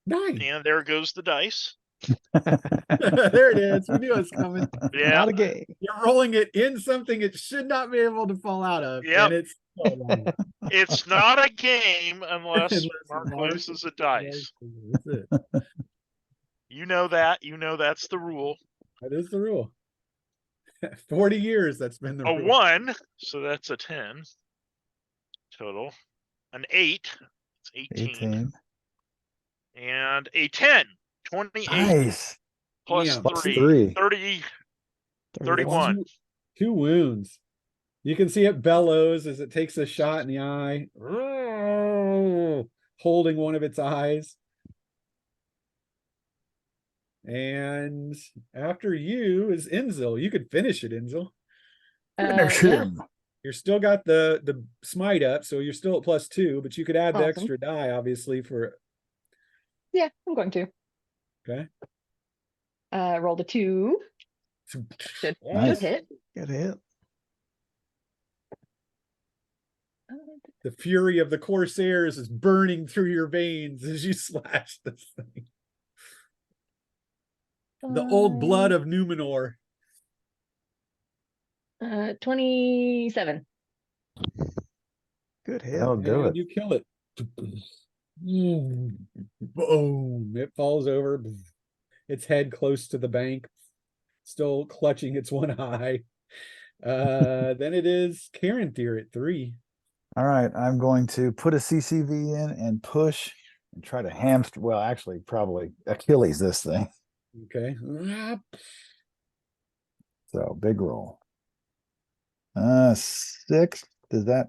9. and there goes the dice. There it is. We knew it was coming. Yeah, Not a game. You're rolling it in something it should not be able to fall out of. Yep. And it's still wrong. it's not a game unless Unless Mark Mark loses a dice. That's it. You know that. You know that's the rule. That is the rule. 40 years that's been the A rule. 1, so that's a 10 total. An 8, it's 18. 18. And a 10, 28 Nice. plus Damn. Plus 3, 3. 30, 31. 31. 2 wounds. You can see it bellows as it takes a shot in the eye, holding one of its eyes. And after you is Enzel. You could finish it, Enzel. Finish Yeah. him. You're still got the smite up, so you're still at +2, but you could add the Awesome. extra die, obviously, for Yeah, I'm going to. okay. Rolled a 2. Should Nice. hit. Good hit. The fury of the Corsairs is burning through your veins as you slash this thing. The old blood of Numenor. 27. Good hit. That'll do And it. you kill it. Boom. It falls over. Its head close to the bank, still clutching its one eye. Then it is Caranthir at 3. All right, I'm going to put a CCV in and push and try to hamstring. Well, actually, probably Achilles this thing. Okay. So big roll. 6. Does that?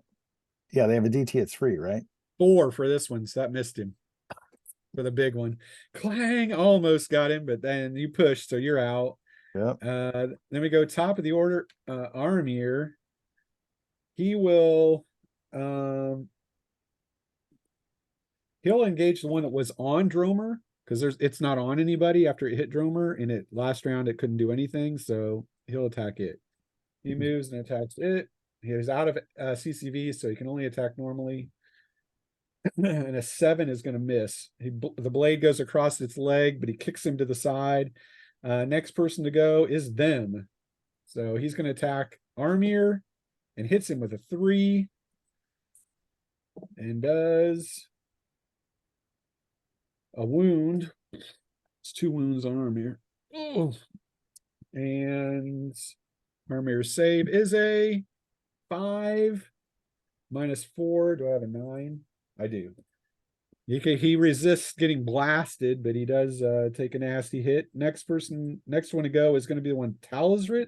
Yeah, they have a DT at 3, right? 4 for this one, so that missed him. For the big one. Clang, almost got him, but then you pushed, so you're out. Yep. Then we go top of the order, Armir. He will he'll engage the one that was on Dromer, because it's not on anybody after it hit Dromer, and it last round it couldn't do anything, so he'll attack it. He moves and attacks it. He is out of CCV, so he can only attack normally. And a 7 is going to miss. The blade goes across its leg, but he kicks him to the side. Next person to go is them. So he's going to attack Armir and hits him with a 3. And does a wound. It's 2 wounds on Armir. Oh. And Armir's save is a 5 minus 4. Do I have a 9? I do. He resists getting blasted, but he does take a nasty hit. Next one to go is going to be the one Talsrit.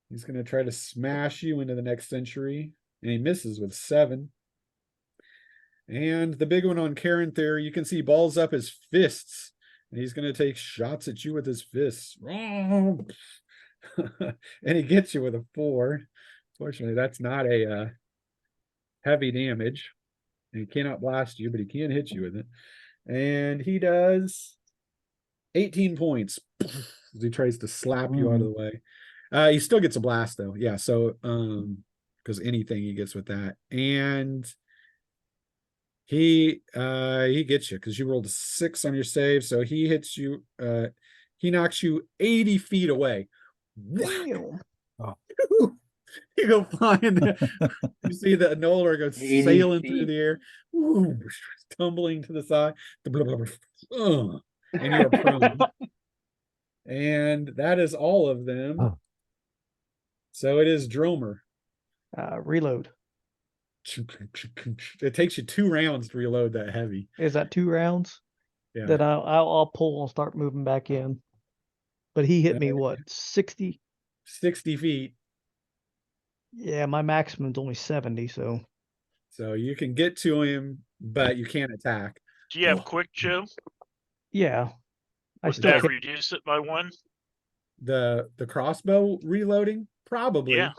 He's going to try to smash you into the next century, and he misses with 7. And the big one on Caranthir, you can see balls up his fists, and he's going to take shots at you with his fists. And he gets you with a 4. Fortunately, that's not a heavy damage. He cannot blast you, but he can hit you with it. And he does 18 points as he tries to slap you out of the way. He still gets a blast though. Yeah, so because anything he gets with that. And he gets you because you rolled a 6 on your save. So he hits you, he knocks you 80 feet away. Damn. Oh. You go flying there. You see the Nolar go sailing through the air, tumbling to the side, and you're prone. And that is all of them. Oh. So it is Dromer. Reload. It takes you 2 rounds to reload that heavy. Is that 2 rounds? Yeah. Then I'll pull and start moving back in. But he hit me what, 60? 60 feet. Yeah, my maximum's only 70, so. So you can get to him, but you can't attack. Do you have quick, Joe? Yeah. I Would still that can't. reduce it by 1? The crossbow reloading? Probably. Yeah.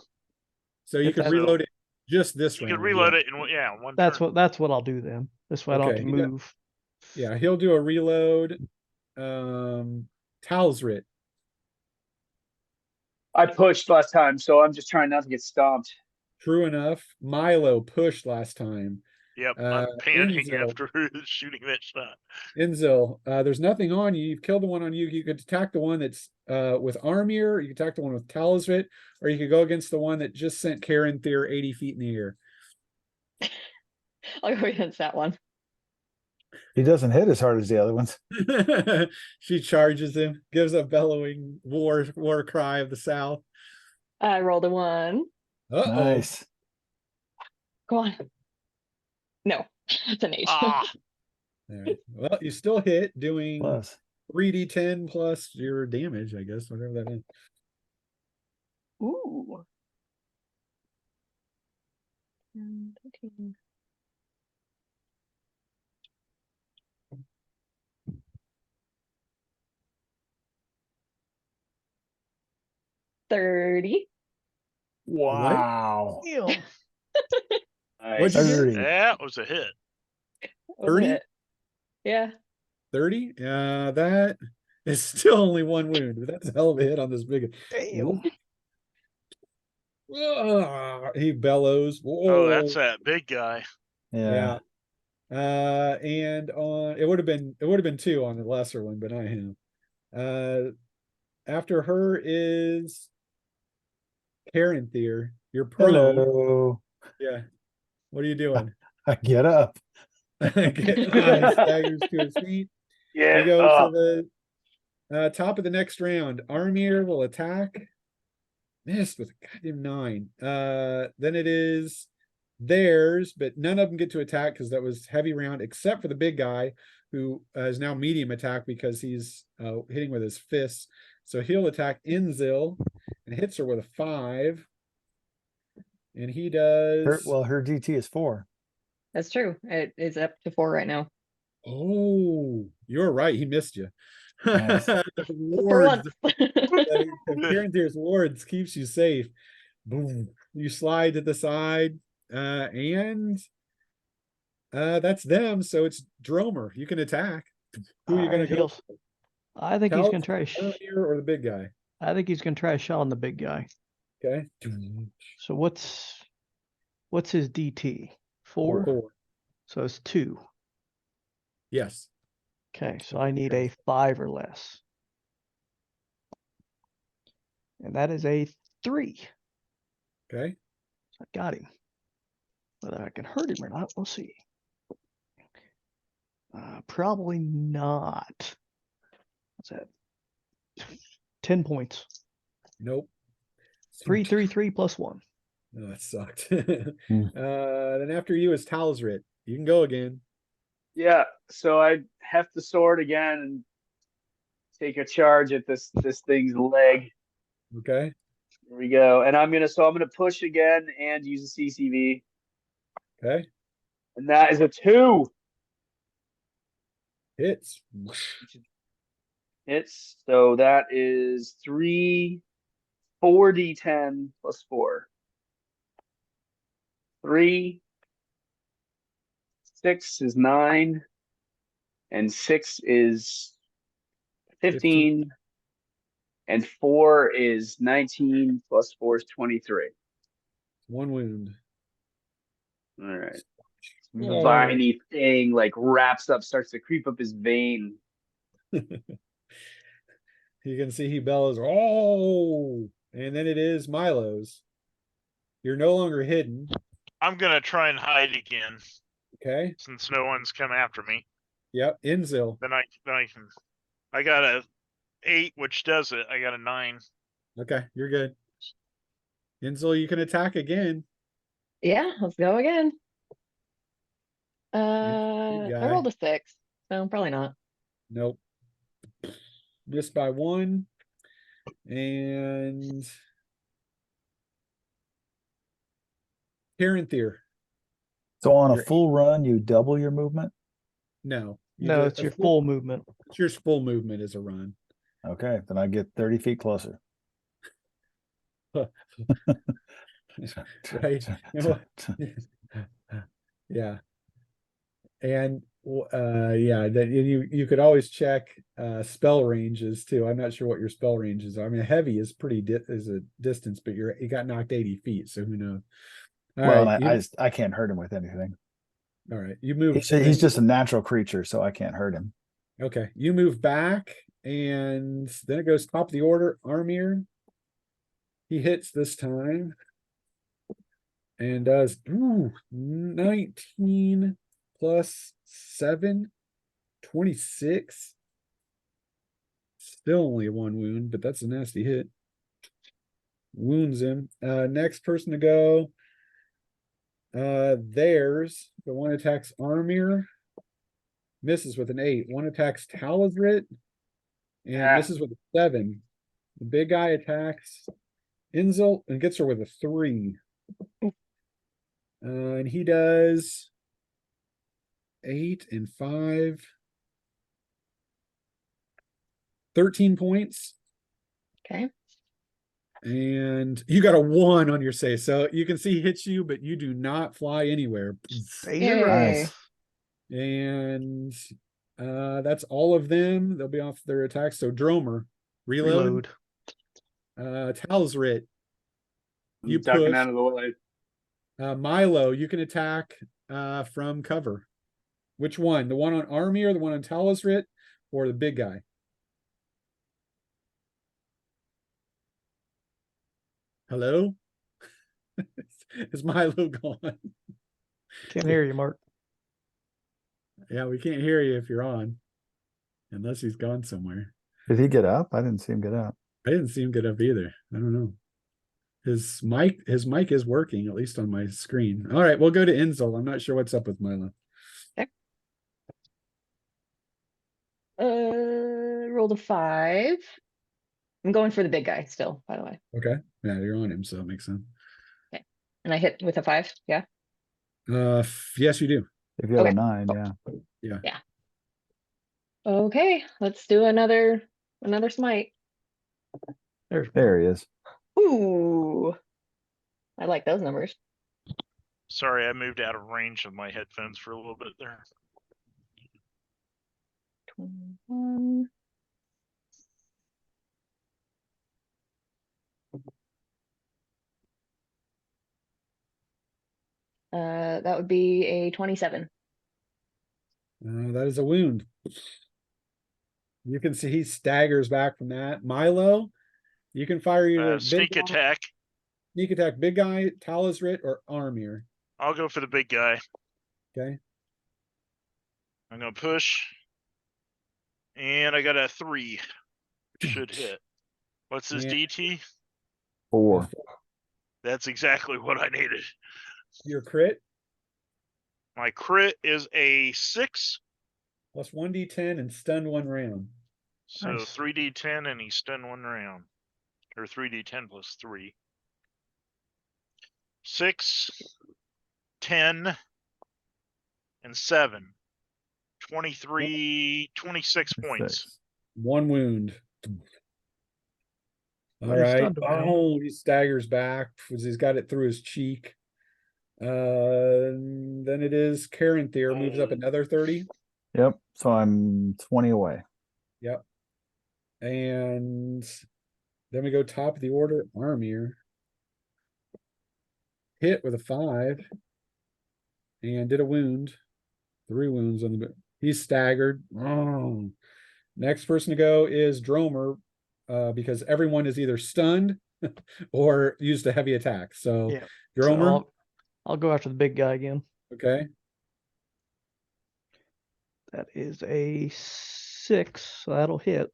So you If can that- reload it just this You round. could reload yeah. it in one That's turn. what I'll do then. This way I don't have Okay, to he does- move. Yeah, he'll do a reload. Talsrit. I pushed last time, so I'm just trying not to get stomped. True enough. Milo pushed last time. Yep, I'm panicking Enzo. after shooting that shot. Enzo, there's nothing on you. You've killed the one on you. You could attack the one that's with Armir, you could attack the one with Talsrit, or you could go against the one that just sent Caranthir 80 feet in the air. I'll go against that one. He doesn't hit as hard as the other ones. She charges him, gives a bellowing war cry of the South. I rolled a 1. Uh-oh. Nice. Go on. No, it's an 8. Ah, All right. Well, you still hit, doing Plus. 3d10 plus your damage, I guess, whatever that is. Ooh. 10, 13. $30. Wow. Ew. What'd you get? 30. that was a hit. Was 30? it? Yeah. 30? That is still only 1 wound, but that's a hell of a hit on this big. Damn. He bellows. Oh, that's that big guy. Yeah. And on it would have been 2 on the lesser one, but not him. After her is Caranthir. You're prone. Hello. Yeah. What are you doing? I get up. He staggers to his feet. Yeah. We go to the top of the next round. Armir will attack. Missed with a goddamn 9. Then it is theirs, but none of them get to attack because that was heavy round, except for the big guy who is now medium attack because he's hitting with his fists. So he'll attack Inzil and hits her with a 5. And he does. Her DT is 4. That's true. It is up to 4 right now. Oh, you're right. He missed you. Nice. For Wards, once. Karendir's wards keeps you safe. Boom. You slide to the side, and that's them. So it's Dromer. You can attack. Who are you going to go? I think he's going to try. Or the big guy. I think he's going to try a shot on the big guy. Okay. So what's his DT? 4? 4. So it's 2. Yes. Okay, so I need a 5 or less. And that is a 3. Okay. So I got him. Whether I can hurt him or not, we'll see. Probably not. What's that? 10 points. Nope. 3, 3, 3 plus 1. Oh, that sucked. Then after you is Talsrit. You can go again. Yeah, so I heft the sword again and take a charge at this thing's leg. Okay. Here we go. And I'm gonna push again and use a CCV. Okay. And that is a 2. Hits. Hits. So that is 4d10 plus 4. 3. 6 is 9. And 6 is 15. And 4 is 19 plus 4 is 23. 1 wound. All right. Yay. Viney thing like wraps up, starts to creep up his vein. You can see he bellows, "Oh!" And then it is Milo's. You're no longer hidden. I'm gonna try and hide again Okay. since no one's come after me. Yep. Inzil. Then I can. I got a 8, which does it. I got a 9. Okay, you're good. Inzil, you can attack again. Yeah, let's go again. big I guy. rolled a 6, so probably not. Nope. Missed by 1. And Caranthir. So on a You're full run, you double your movement? No. No, it's your full movement. It's your full movement is a run. Okay, then I get 30 feet closer. Right. Yeah. And you could always check spell ranges too. I'm not sure what your spell ranges are. I mean, heavy is is a distance, but you got knocked 80 feet, so who knows? Well, I can't hurt him with anything. All right, you move. He's just a natural creature, so I can't hurt him. Okay, you move back, and then it goes top of the order. Armir. He hits this time and does 19 plus 7, 26. Still only 1 wound, but that's a nasty hit. Wounds him. Next person to go. Theirs. The one attacks Armir. Misses with an 8. One attacks Talazrit. And misses with a 7. The big guy attacks Inzil and gets her with a 3. And he does 8 and 5. 13 points. Okay. And you got a 1 on your save. So you can see he hits you, but you do not fly anywhere. Nice. And that's all of them. They'll be off their attacks. So Dromer, reload. Talsrit, you ducking push. out of the way. Milo, you can attack from cover. Which one? The one on Army or the one on Talsrit or the big guy? Hello? Is Milo gone? Can't hear you, Mark. Yeah, we can't hear you if you're on. Unless he's gone somewhere. Did he get up? I didn't see him get up. I didn't see him get up either. I don't know. His mic is working, at least on my screen. All right, we'll go to Enzel. I'm not sure what's up with Milo. Rolled a 5. I'm going for the big guy still, by the way. Okay. Yeah, you're on him, so it makes sense. Okay. And I hit with a 5, yeah. Yes, you do. If you have Okay. a 9, Cool. yeah. Okay, let's do another smite. There he is. Ooh. I like those numbers. Sorry, I moved out of range of my headphones for a little bit there. 21. That would be a 27. That is a wound. You can see he staggers back from that. Milo, you can fire either Sneak big guy, attack. sneak attack, big guy, Talisrit, or Armir. I'll go for the big guy. Okay. I'm gonna push. And I got a 3. Should hit. What's this Yeah. DT? 4. That's exactly what I needed. Your crit My crit is a 6. plus 1d10 and stun 1 round. So Nice. 3d10 and he stunned 1 round. Or 3d10 plus 3. 6, 10, and 7. 23, 26 points. 6. 1 wound. All Well, you right. stunned him, man. Oh, he staggers back because he's got it through his cheek. Then it is Caranthir moves up another 30. Yep. So I'm 20 away. Yep. And then we go top of the order, Armir. Hit with a 5. And did a wound. 3 wounds on the he's staggered. Oh. Next person to go is Dromer, because everyone is either stunned or used a heavy attack. So Yeah. Dromer, So I'll go after the big guy again. okay. That is a 6, so that'll hit.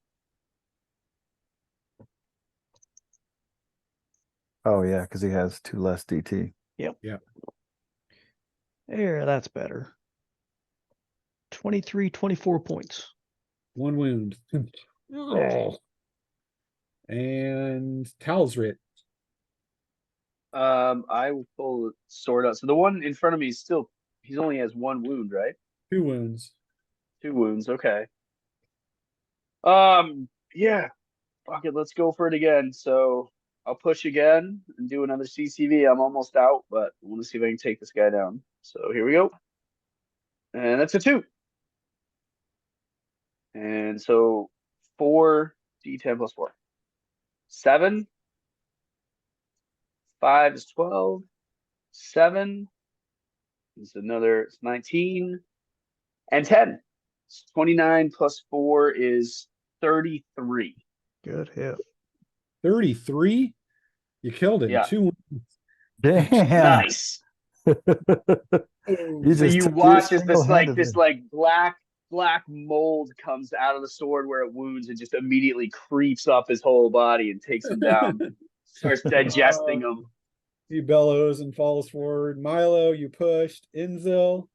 Oh, yeah, because he has 2 less DT. There, that's better. 23, 24 points. 1 wound. Oh. And Talsrit. I will pull the sword out. So the one in front of me is still, he's only has 1 wound, right? 2 wounds. 2 wounds, okay. Yeah. Fuck it, let's go for it again. So I'll push again and do another CCV. I'm almost out, but I want to see if I can take this guy down. So here we go. And that's a 2. And so 4d10 plus 4. 7. 5 is 12. 7 is it's 19. And 10. 29 plus 4 is 33. Good hit. 33. You killed him. Yeah. 2 wounds. Damn. Nice. You So just you took it watch as this single-handedly. black mold comes out of the sword where it wounds and just immediately creeps up his whole body and takes him down. Starts digesting him. He bellows and falls forward. Milo, you pushed. Inzil,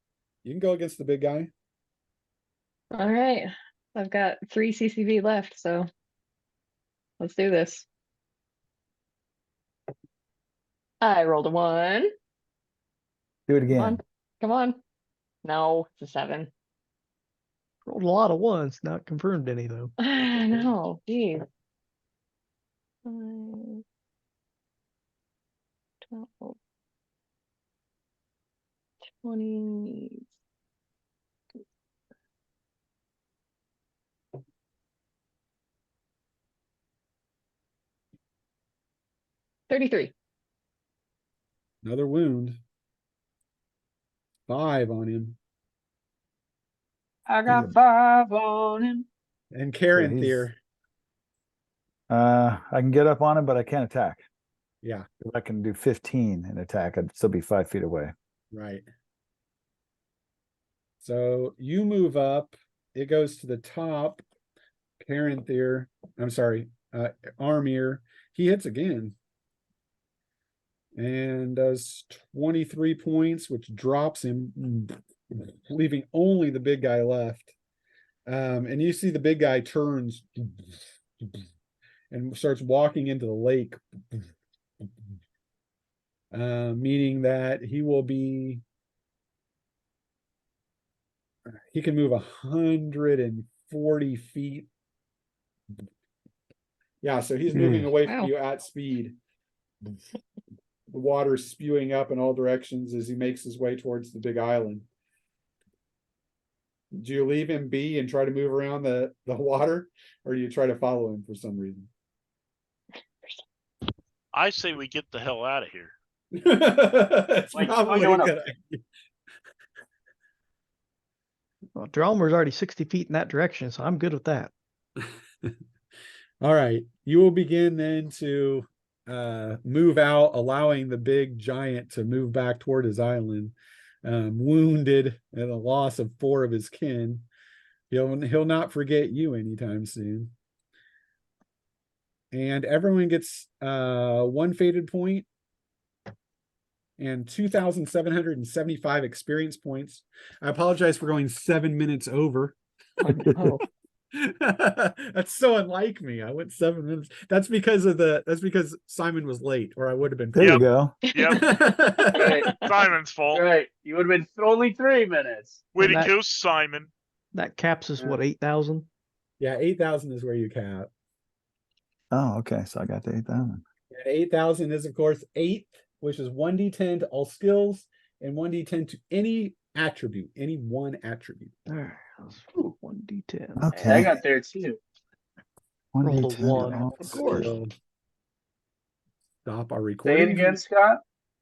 you can go against the big guy. All right. I've got 3 CCV left, so let's do this. I rolled a 1. Do it Come again. on. Come on. No, it's a 7. Rolled a lot of ones, not confirmed any though. I know. Geez. 5, 12, 20. $33. Another wound. 5 on him. I got 5 on him. And So Caranthir. I can get up on him, but I can't attack. Yeah, If I can do 15 and attack, I'd still be 5 feet away. right. So you move up. It goes to the top. Caranthir. I'm sorry. Armir. He hits again. and does 23 points, which drops him, leaving only the big guy left. And you see the big guy turns and starts walking into the lake, meaning that he can move 140 feet. Yeah, so he's moving away from Wow. you at speed. The water is spewing up in all directions as he makes his way towards the big island. Do you leave him be and try to move around the water, or do you try to follow him for some reason? I say we get the hell out of here. It's Like, probably oh, a no. good idea. Well, Drelmer's already 60 feet in that direction, so I'm good with that. All right, you will begin then to move out, allowing the big giant to move back toward his island, wounded and a loss of 4 of his kin. He'll not forget you anytime soon. And everyone gets 1 faded point and 2,775 experience points. I apologize for going 7 minutes over. Oh, That's so unlike me. I went 7 minutes. That's because Simon was late, or I would have been. There you Yep. go. Yep, Right. Simon's fault. Right. You would have been only 3 minutes. Way to And that- go, Simon. that caps is what, 8,000? Yeah, 8,000 is where you cap. Oh, okay. So I got the 8,000. And 8,000 is, of course, 8th, which is 1d10 to all skills and 1d10 to any attribute, any one attribute. All right, let's 1d10. I Okay. got there too. One Roll a D10 to one, all of course. skills. So, stop our Say it recording. again, Scott.